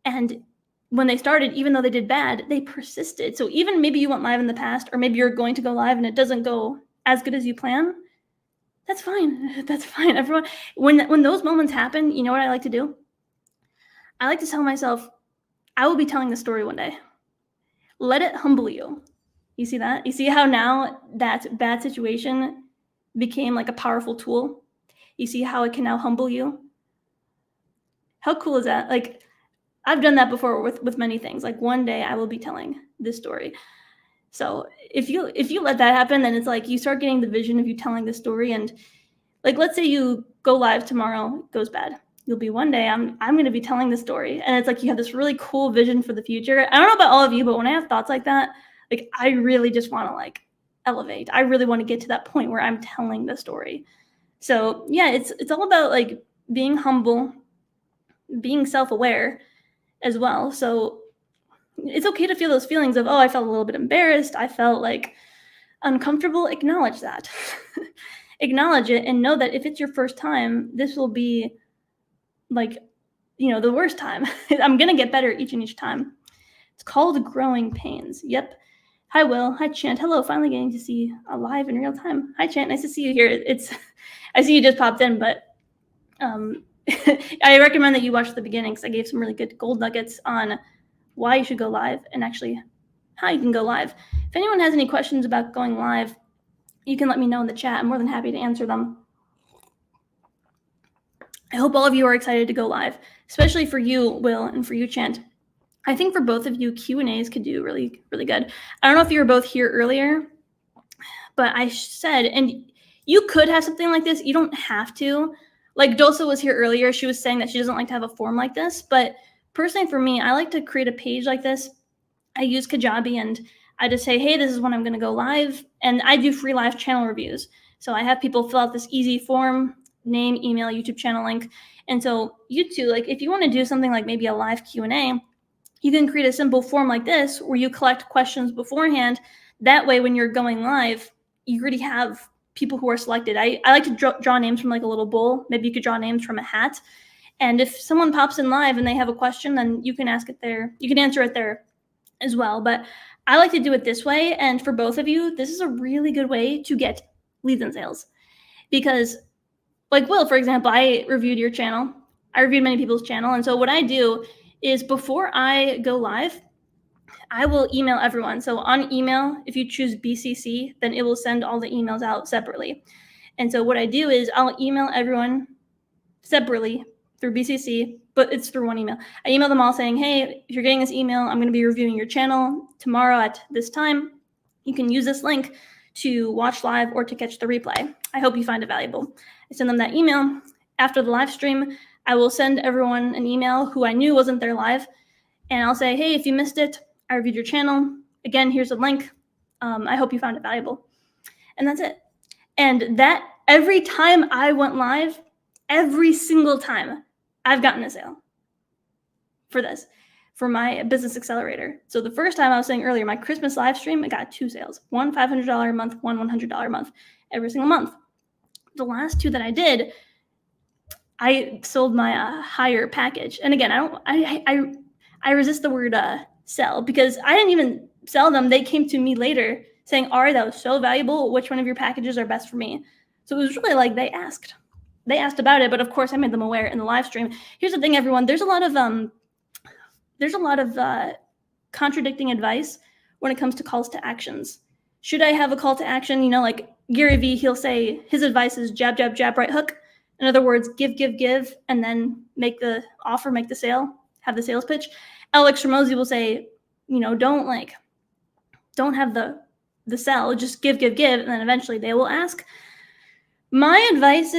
And when they started, even though they did bad, they persisted. So even maybe you went live in the past, or maybe you're going to go live and it doesn't go as good as you plan, that's fine. That's fine. Everyone, when those moments happen, you know what I like to do? I like to tell myself, I will be telling the story one day. Let it humble you. You see that? You see how now that bad situation became like a powerful tool? You see how it can now humble you? How cool is that? Like, I've done that before with many things. Like, one day I will be telling this story. So if you let that happen, then it's like you start getting the vision of you telling the story. And like, let's say you go live tomorrow, it goes bad. You'll be, one day I'm going to be telling the story. And it's like you have this really cool vision for the future. I don't know about all of you, but when I have thoughts like that, like, I really just want to like elevate. I really want to get to that point where I'm telling the story. So yeah, it's all about like being humble, being self-aware as well. So it's okay to feel those feelings of, oh, I felt a little bit embarrassed. I felt like uncomfortable. Acknowledge that. Acknowledge it and know that if it's your first time, this will be like, the worst time. I'm going to get better each and each time. It's called growing pains. Yep. Hi, Will. Hi, Chant. Hello. Finally getting to see you live in real time. Hi, Chant. Nice to see you here. I see you just popped in, but I recommend that you watch the beginning because I gave some really good gold nuggets on why you should go live and actually how you can go live. If anyone has any questions about going live, you can let me know in the chat. I'm more than happy to answer them. I hope all of you are excited to go live, especially for you, Will, and for you, Chant. I think for both of you, Q&As could do really, really good. I don't know if you were both here earlier, but I said, and you could have something like this. You don't have to. Like, Dulce was here earlier. She was saying that she doesn't like to have a form like this, but personally for me, I like to create a page like this. I use Kajabi and I just say, hey, this is when I'm going to go live. And I do free live channel reviews. So I have people fill out this easy form, name, email, YouTube channel link. And so you too, like, if you want to do something like maybe a live Q&A, you can create a simple form like this where you collect questions beforehand. That way, when you're going live, you already have people who are selected. I like to draw names from like a little bowl. Maybe you could draw names from a hat. And if someone pops in live and they have a question, then you can ask it there. You can answer it there as well. But I like to do it this way. And for both of you, this is a really good way to get leads and sales. Because like Will, for example, I reviewed your channel. I reviewed many people's channel. And so what I do is before I go live, I will email everyone. So on email, if you choose BCC, then it will send all the emails out separately. And so what I do is I'll email everyone separately through BCC, but it's through one email. I email them all saying, hey, if you're getting this email, I'm going to be reviewing your channel tomorrow at this time. You can use this link to watch live or to catch the replay. I hope you find it valuable. I send them that email. After the live stream, I will send everyone an email who I knew wasn't there live. And I'll say, hey, if you missed it, I reviewed your channel. Again, here's a link. I hope you found it valuable. And that's it. And that every time I went live, every single time, I've gotten a sale for this, for my business accelerator. So the first time I was saying earlier, my Christmas live stream, I got 2 sales, one $500 a month, one $100 a month, every single month. The last 2 that I did, I sold my higher package. And again, I resist the word sell, because I didn't even sell them. They came to me later saying, Ari, that was so valuable. Which one of your packages are best for me? So it was really like they asked about it, but of course I made them aware in the live stream. Here's the thing, everyone. There's a lot of contradicting advice when it comes to calls to actions. Should I have a call to action? You know, like Gary Vee, he'll say his advice is jab, jab, jab, right hook. In other words, give, give, give, and then make the offer, make the sale, have the sales pitch. Alex Ramosi will say, you know, don't have the sell, just give, give, give, and then eventually they will ask. My advice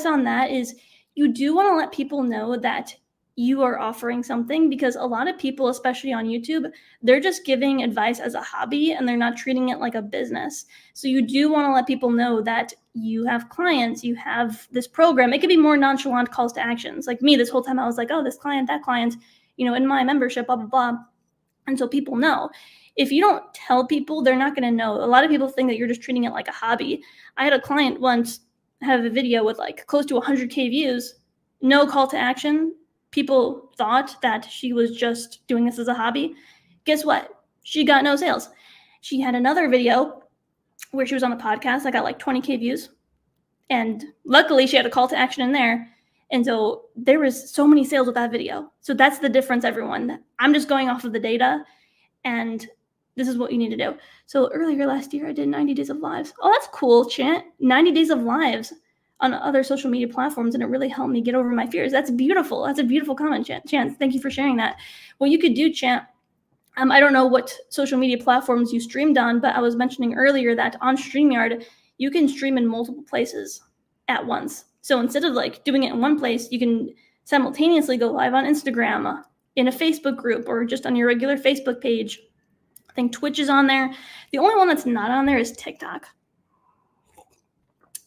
on that is you do want to let people know that you are offering something, because a lot of people, especially on YouTube, they're just giving advice as a hobby and they're not treating it like a business. So you do want to let people know that you have clients, you have this program. It could be more nonchalant calls to actions. Like me, this whole time I was like, oh, this client, that client, you know, in my membership, blah, blah, blah. And so people know. If you don't tell people, they're not going to know. A lot of people think that you're just treating it like a hobby. I had a client once have a video with like close to 100K views, no call to action. People thought that she was just doing this as a hobby. Guess what? She got no sales. She had another video where she was on the podcast that got like 20K views. And luckily she had a call to action in there. And so there was so many sales with that video. So that's the difference, everyone. I'm just going off of the data, and this is what you need to do. So earlier last year, I did 90 days of lives. Oh, that's cool, Chant. 90 days of lives on other social media platforms, and it really helped me get over my fears. That's beautiful. That's a beautiful comment, Chant. Thank you for sharing that. What you could do, Chant, I don't know what social media platforms you streamed on, but I was mentioning earlier that on StreamYard, you can stream in multiple places at once. So instead of like doing it in one place, you can simultaneously go live on Instagram, in a Facebook group, or just on your regular Facebook page. I think Twitch is on there. The only one that's not on there is TikTok,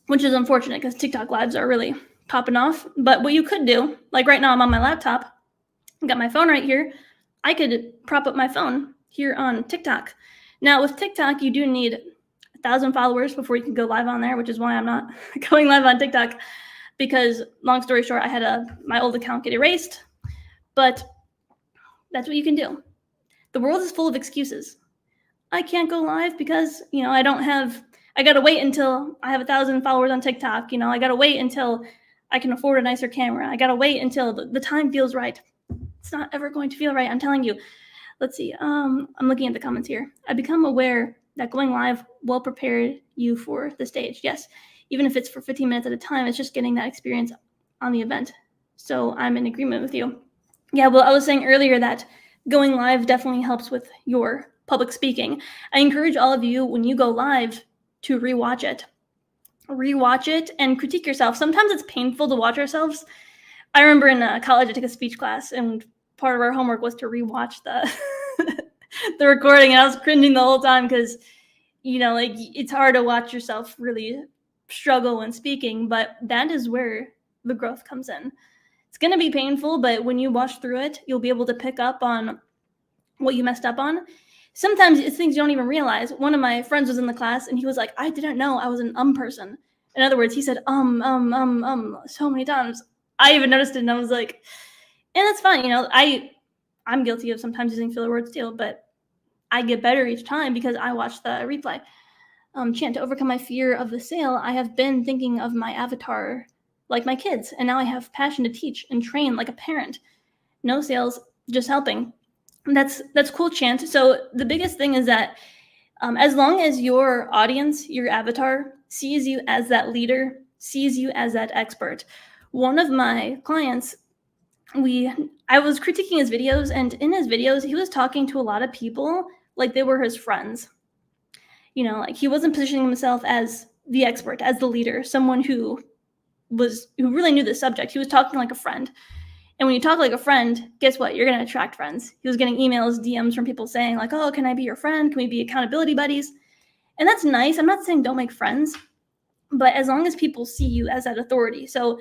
which is unfortunate because TikTok lives are really popping off. But what you could do, like right now I'm on my laptop, I got my phone right here. I could prop up my phone here on TikTok. Now with TikTok, you do need 1,000 followers before you can go live on there, which is why I'm not going live on TikTok, because long story short, I had my old account get erased. But that's what you can do. The world is full of excuses. I can't go live because, you know, I got to wait until I have 1,000 followers on TikTok. You know, I got to wait until I can afford a nicer camera. I got to wait until the time feels right. It's not ever going to feel right. I'm telling you. Let's see. I'm looking at the comments here. I become aware that going live will prepare you for the stage. Yes. Even if it's for 15 minutes at a time, it's just getting that experience on the event. So I'm in agreement with you. Yeah, well, I was saying earlier that going live definitely helps with your public speaking. I encourage all of you, when you go live, to rewatch it. Rewatch it and critique yourself. Sometimes it's painful to watch ourselves. I remember in college, I took a speech class, and part of our homework was to rewatch the recording, and I was cringing the whole time because, you know, like, it's hard to watch yourself really struggle when speaking, but that is where the growth comes in. It's going to be painful, but when you watch through it, you'll be able to pick up on what you messed up on. Sometimes it's things you don't even realize. One of my friends was in the class, and he was like, I didn't know I was an person. In other words, he said so many times. I even noticed it, and I was like, and that's fine. You know, I'm guilty of sometimes using filler words too, but I get better each time because I watch the replay. Chant, to overcome my fear of the sale, I have been thinking of my avatar like my kids, and now I have passion to teach and train like a parent. No sales, just helping. That's cool, Chant. So the biggest thing is that as long as your audience, your avatar, sees you as that leader, sees you as that expert. One of my clients, I was critiquing his videos, and in his videos, he was talking to a lot of people like they were his friends. You know, like he wasn't positioning himself as the expert, as the leader, someone who really knew the subject. He was talking like a friend. And when you talk like a friend, guess what? You're going to attract friends. He was getting emails, DMs from people saying like, oh, can I be your friend? Can we be accountability buddies? And that's nice. I'm not saying don't make friends, but as long as people see you as that authority. So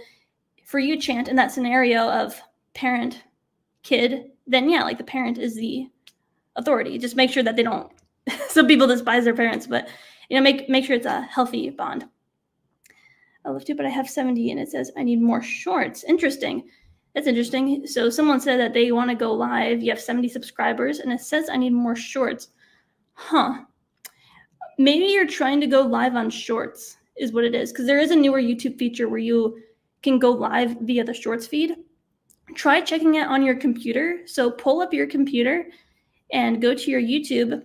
for you, Chant, in that scenario of parent, kid, then yeah, like the parent is the authority. Just make sure that they don't, some people despise their parents, but, you know, make sure it's a healthy bond. I love to, but I have 70 and it says I need more shorts. Interesting. That's interesting. So someone said that they want to go live. You have 70 subscribers and it says I need more shorts. Huh. Maybe you're trying to go live on shorts is what it is. Because there is a newer YouTube feature where you can go live via the shorts feed. Try checking it on your computer. So pull up your computer and go to your YouTube.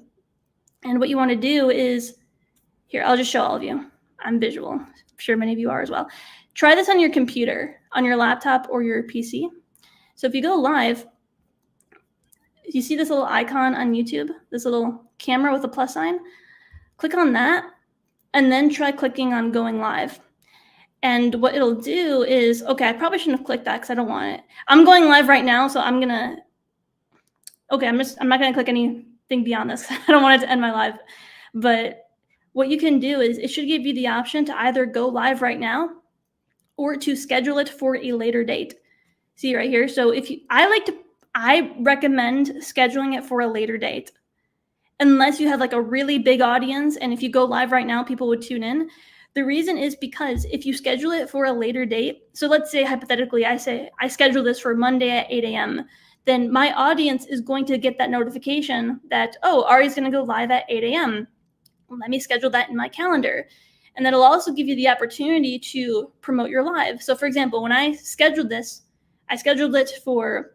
And what you want to do is, here, I'll just show all of you. I'm visual. I'm sure many of you are as well. Try this on your computer, on your laptop or your PC. So if you go live, you see this little icon on YouTube, this little camera with a plus sign? Click on that and then try clicking on going live. And what it'll do is, okay, I probably shouldn't have clicked that because I don't want it. I'm going live right now, so I'm not gonna click anything beyond this. I don't want it to end my live. But what you can do is it should give you the option to either go live right now or to schedule it for a later date. See right here. So I recommend scheduling it for a later date. Unless you have like a really big audience, and if you go live right now, people would tune in. The reason is because if you schedule it for a later date, so let's say hypothetically, I say I schedule this for Monday at 8 a.m., then my audience is going to get that notification that, oh, Ari's going to go live at 8 a.m. Let me schedule that in my calendar. And that'll also give you the opportunity to promote your live. So for example, when I scheduled this, I scheduled it for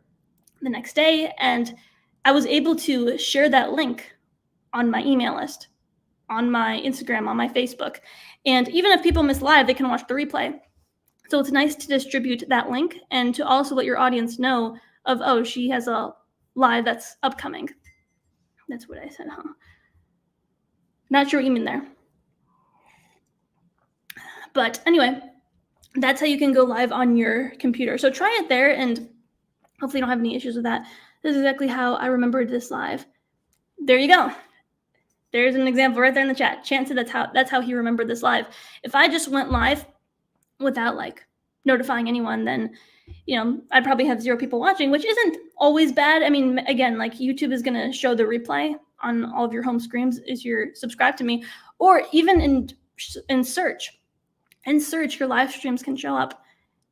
the next day, and I was able to share that link on my email list, on my Instagram, on my Facebook. And even if people miss live, they can watch the replay. So it's nice to distribute that link and to also let your audience know of, oh, she has a live that's upcoming. That's what I said, huh? Not sure what you mean there. But anyway, that's how you can go live on your computer. So try it there and hopefully you don't have any issues with that. This is exactly how I remembered this live. There you go. There's an example right there in the chat. Chance said that's how he remembered this live. If I just went live without like notifying anyone, then I'd probably have 0 people watching, which isn't always bad. I mean, again, like YouTube is gonna show the replay on all of your home screens if you're subscribed to me, or even in search. In search, your live streams can show up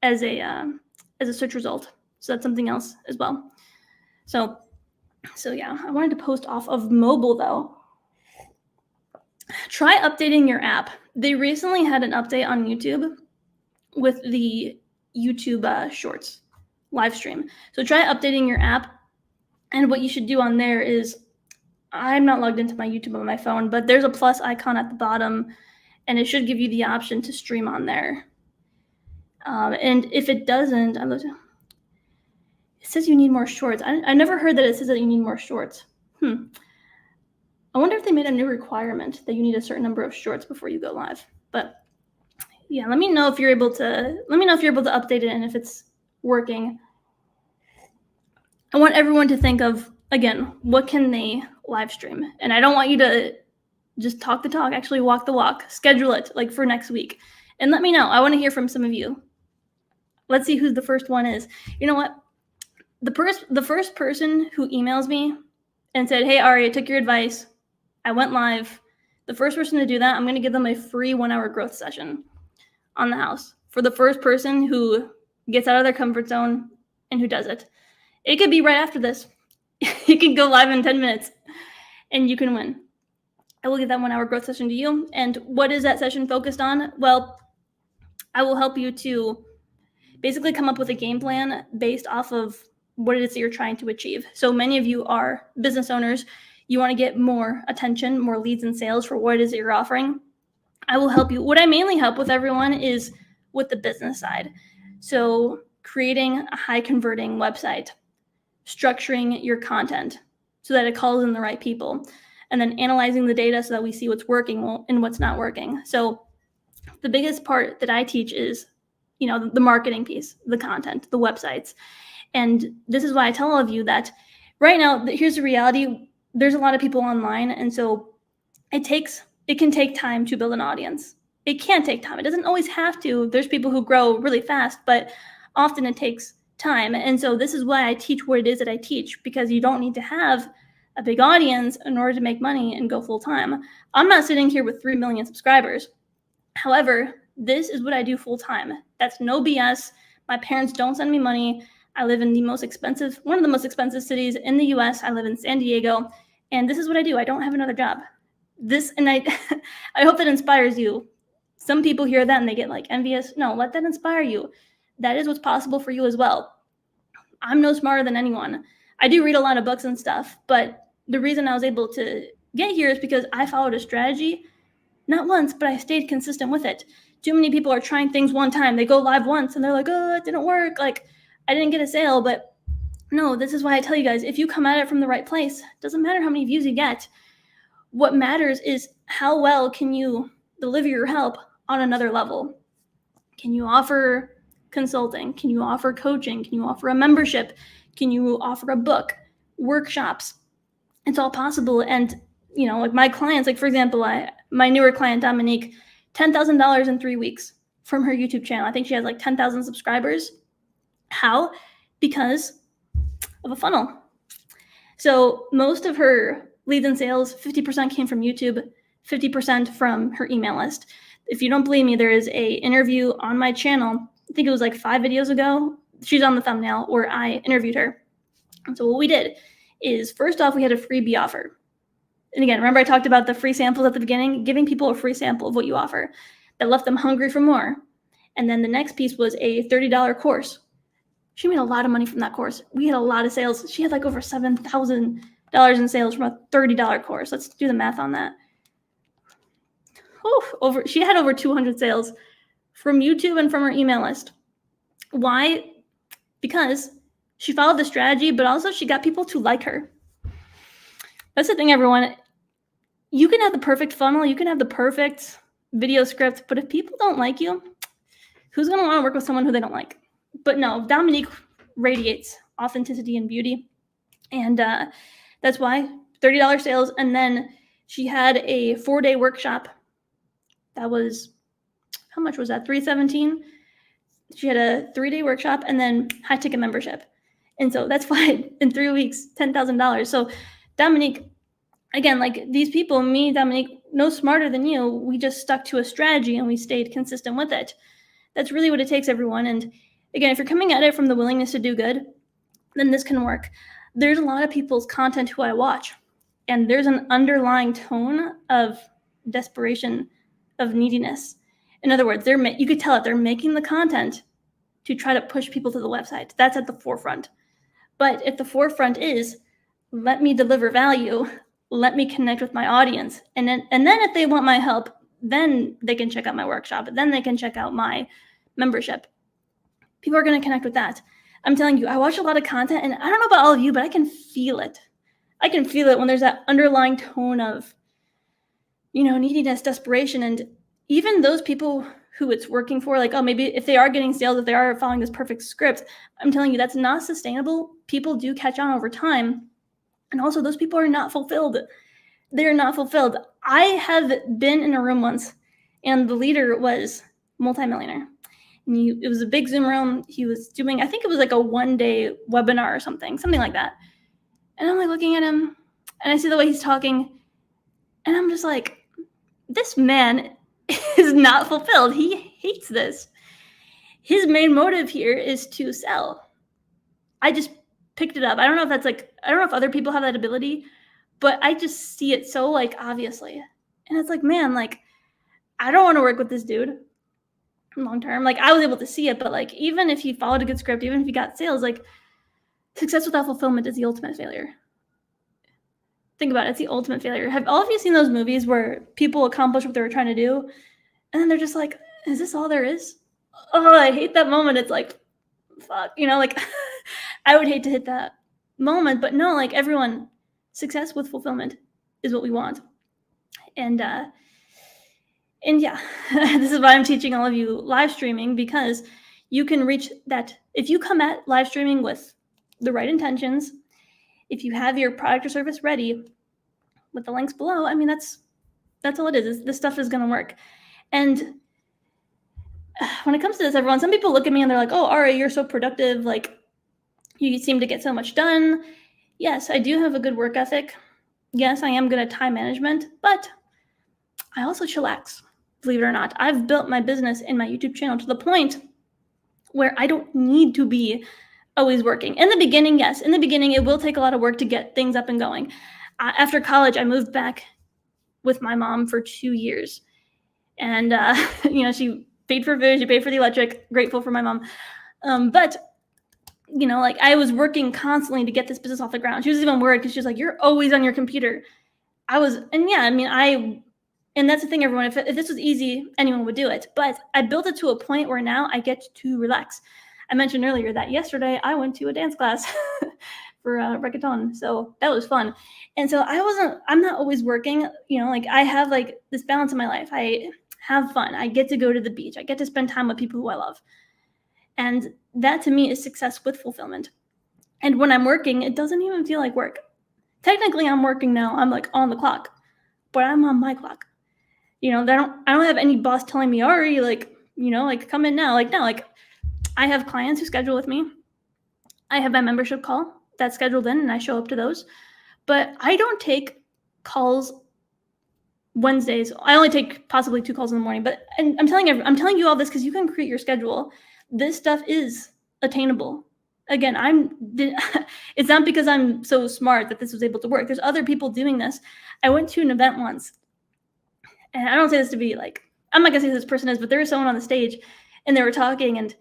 as a search result. So that's something else as well. So yeah, I wanted to post off of mobile though. Try updating your app. They recently had an update on YouTube with the YouTube Shorts live stream. So try updating your app. And what you should do on there is, I'm not logged into my YouTube on my phone, but there's a plus icon at the bottom, and it should give you the option to stream on there. And if it doesn't, it says you need more shorts. I never heard that it says that you need more shorts. I wonder if they made a new requirement that you need a certain number of shorts before you go live. But yeah, let me know if you're able to update it and if it's working. I want everyone to think of, again, what can they live stream? And I don't want you to just talk the talk, actually walk the walk. Schedule it like for next week. And let me know. I want to hear from some of you. Let's see who the first one is. You know what? The first person who emails me and said, hey, Ari, I took your advice. I went live. The first person to do that, I'm going to give them a free 1-hour growth session on the house for the first person who gets out of their comfort zone and who does it. It could be right after this. You can go live in 10 minutes and you can win. I will give that 1-hour growth session to you. And what is that session focused on? Well, I will help you to basically come up with a game plan based off of what it is that you're trying to achieve. So many of you are business owners. You want to get more attention, more leads and sales for what it is that you're offering. I will help you. What I mainly help with everyone is with the business side. So creating a high converting website, structuring your content so that it calls in the right people, and then analyzing the data so that we see what's working and what's not working. So the biggest part that I teach is, the marketing piece, the content, the websites. And this is why I tell all of you that right now, here's the reality. There's a lot of people online. And so it can take time to build an audience. It can take time. It doesn't always have to. There's people who grow really fast, but often it takes time. And so this is why I teach what it is that I teach, because you don't need to have a big audience in order to make money and go full time. I'm not sitting here with 3 million subscribers. However, This is what I do full time. That's no BS. My parents don't send me money. I live in one of the most expensive cities in the US. I live in San Diego, and this is what I do. I don't have another job. I hope that inspires you. Some people hear that and they get like envious. No, let that inspire you. That is what's possible for you as well. I'm no smarter than anyone. I do read a lot of books and stuff, but the reason I was able to get here is because I followed a strategy, not once, but I stayed consistent with it. Too many people are trying things one time. They go live once and they're like, oh, it didn't work. Like, I didn't get a sale. But no, this is why I tell you guys, if you come at it from the right place, it doesn't matter how many views you get. What matters is how well can you deliver your help on another level. Can you offer consulting? Can you offer coaching? Can you offer a membership? Can you offer a book, workshops? It's all possible. And, like my clients, like for example, my newer client, Dominique, $10,000 in 3 weeks from her YouTube channel. I think she has like 10,000 subscribers. How? Because of a funnel. So most of her leads and sales, 50% came from YouTube, 50% from her email list. If you don't believe me, there is a interview on my channel. I think it was like 5 videos ago. She's on the thumbnail where I interviewed her. And so what we did is, first off, we had a freebie offer. And again, remember I talked about the free samples at the beginning, giving people a free sample of what you offer. That left them hungry for more. And then the next piece was a $30 course. She made a lot of money from that course. We had a lot of sales. She had like over $7,000 in sales from a $30 course. Let's do the math on that. She had over 200 sales from YouTube and from her email list. Why? Because she followed the strategy, but also she got people to like her. That's the thing, everyone. You can have the perfect funnel, you can have the perfect video script, but if people don't like you, who's going to want to work with someone who they don't like? But no, Dominique radiates authenticity and beauty. And that's why $30 sales. And then she had a 4-day workshop. That was, how much was that? $317. She had a 3-day workshop and then high ticket membership. And so that's why in 3 weeks, $10,000. So Dominique, again, like these people, me, Dominique, no smarter than you. We just stuck to a strategy and we stayed consistent with it. That's really what it takes, everyone. And again, if you're coming at it from the willingness to do good, then this can work. There's a lot of people's content who I watch, and there's an underlying tone of desperation, of neediness. In other words, you could tell it, they're making the content to try to push people to the website. That's at the forefront. But if the forefront is, let me deliver value, let me connect with my audience, and then if they want my help, then they can check out my workshop, then they can check out my membership. People are going to connect with that. I'm telling you, I watch a lot of content, and I don't know about all of you, but I can feel it. I can feel it when there's that underlying tone of, neediness, desperation. And even those people who it's working for, like, oh, maybe if they are getting sales, if they are following this perfect script, I'm telling you, that's not sustainable. People do catch on over time. And also, those people are not fulfilled. They're not fulfilled. I have been in a room once, and the leader was multimillionaire. And it was a big Zoom room. He was doing, I think it was like a 1-day webinar or something like that. And I'm like looking at him, and I see the way he's talking, and I'm just like, this man is not fulfilled. He hates this. His main motive here is to sell. I just picked it up. I don't know if other people have that ability, but I just see it so like obviously. And it's like, man, like, I don't want to work with this dude long term. Like, I was able to see it, but like, even if he followed a good script, even if he got sales, like, success without fulfillment is the ultimate failure. Think about it. It's the ultimate failure. Have all of you seen those movies where people accomplish what they were trying to do, and then they're just like, is this all there is? Oh, I hate that moment. It's like, fuck, like, I would hate to hit that moment, but no, like, everyone, success with fulfillment is what we want. And yeah, this is why I'm teaching all of you live streaming, because you can reach that. If you come at live streaming with the right intentions, if you have your product or service ready with the links below, I mean, that's all it is. This stuff is going to work. And when it comes to this, everyone, some people look at me and they're like, oh, Ari, you're so productive. Like, you seem to get so much done. Yes, I do have a good work ethic. Yes, I am good at time management, but I also chillax. believe it or not. I've built my business and my YouTube channel to the point where I don't need to be always working. In the beginning, yes. In the beginning, it will take a lot of work to get things up and going. After college, I moved back with my mom for 2 years. And, she paid for food, she paid for the electric, grateful for my mom. But I was working constantly to get this business off the ground. She was even worried because she was like, you're always on your computer. And that's the thing, everyone, if this was easy, anyone would do it. But I built it to a point where now I get to relax. I mentioned earlier that yesterday I went to a dance class for reggaeton. So that was fun. And so I'm not always working, I have this balance in my life. I have fun. I get to go to the beach. I get to spend time with people who I love. And that to me is success with fulfillment. And when I'm working, it doesn't even feel like work. Technically, I'm working now. I'm on the clock, but I'm on my clock. I don't have any boss telling me, Ari, come in now. No, I have clients who schedule with me. I have my membership call that's scheduled in and I show up to those. But I don't take calls Wednesdays. I only take possibly 2 calls in the morning. And I'm telling you all this because you can create your schedule. This stuff is attainable. Again, it's not because I'm so smart that this was able to work. There's other people doing this. I went to an event once, and I don't say this to be I'm not gonna say who this person is, but there was someone on the stage, and they were talking and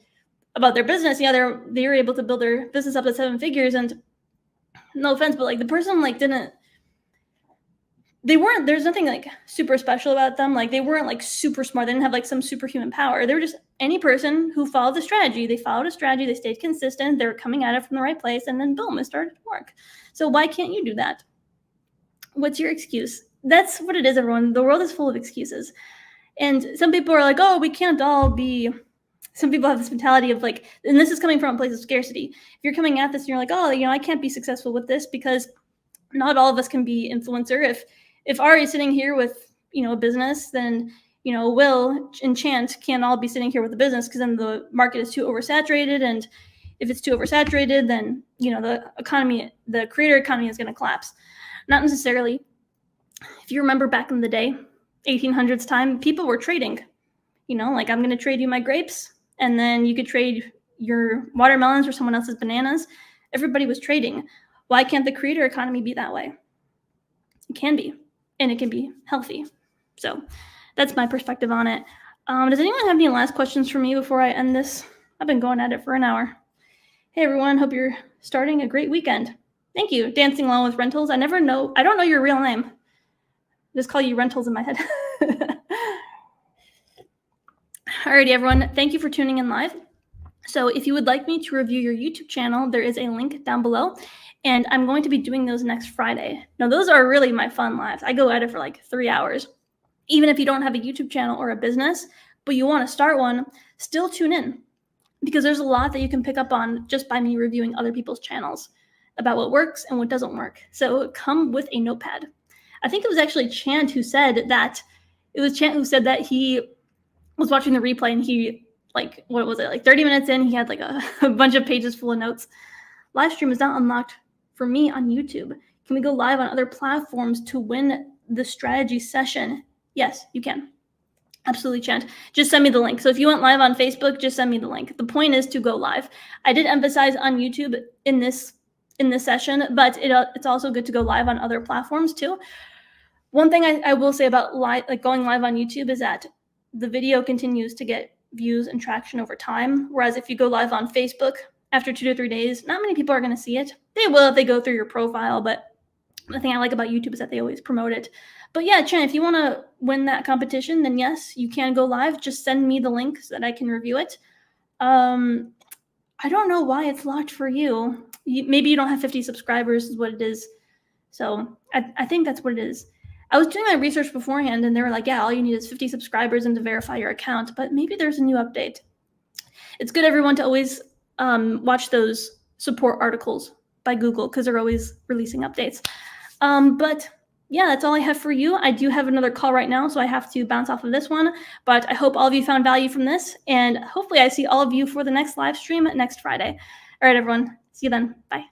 about their business. They were able to build their business up to 7 figures, and no offense, but the person there's nothing super special about them. They weren't super smart. They didn't have some superhuman power. They were just any person who followed the strategy. They followed a strategy. They stayed consistent. They were coming at it from the right place. And then boom, it started to work. So why can't you do that? What's your excuse? That's what it is, everyone. The world is full of excuses. And some people are like, oh, we can't all be. Some people have this mentality of and this is coming from a place of scarcity. If you're coming at this and you're like, oh, I can't be successful with this because not all of us can be influencer. If Ari is sitting here with, a business, then, Will and Chant can't all be sitting here with a business because then the market is too oversaturated. And if it's too oversaturated, then, the creator economy is going to collapse. Not necessarily. If you remember back in the day, 1800s time, people were trading, I'm going to trade you my grapes and then you could trade your watermelons or someone else's bananas. Everybody was trading. Why can't the creator economy be that way? It can be. And it can be healthy. So that's my perspective on it. Does anyone have any last questions for me before I end this? I've been going at it for an hour. Hey, everyone. Hope you're starting a great weekend. Thank you. Dancing Along with Rentals. I don't know your real name. I just call you Rentals in my head. Alrighty, everyone. Thank you for tuning in live. So if you would like me to review your YouTube channel, there is a link down below. And I'm going to be doing those next Friday. Now, those are really my fun lives. I go at it for 3 hours. Even if you don't have a YouTube channel or a business, but you want to start one, still tune in. Because there's a lot that you can pick up on just by me reviewing other people's channels about what works and what doesn't work. So come with a notepad. I think it was actually Chant who said that, he was watching the replay and he, 30 minutes in, he had a bunch of pages full of notes. Live stream is not unlocked for me on YouTube. Can we go live on other platforms to win the strategy session? Yes, you can. Absolutely, Chant. Just send me the link. So if you went live on Facebook, just send me the link. The point is to go live. I did emphasize on YouTube in this session, but it's also good to go live on other platforms too. One thing I will say about going live on YouTube is that the video continues to get views and traction over time. Whereas if you go live on Facebook, after 2 to 3 days, not many people are going to see it. They will if they go through your profile, but the thing I like about YouTube is that they always promote it. But yeah, Chen, if you want to win that competition, then yes, you can go live. Just send me the link so that I can review it. I don't know why it's locked for you. Maybe you don't have 50 subscribers is what it is. So I think that's what it is. I was doing my research beforehand and they were like, yeah, all you need is 50 subscribers and to verify your account. But maybe there's a new update. It's good, everyone, to always watch those support articles by Google because they're always releasing updates. But yeah, that's all I have for you. I do have another call right now, so I have to bounce off of this one. But I hope all of you found value from this. And hopefully I see all of you for the next live stream next Friday. All right, everyone. See you then. Bye.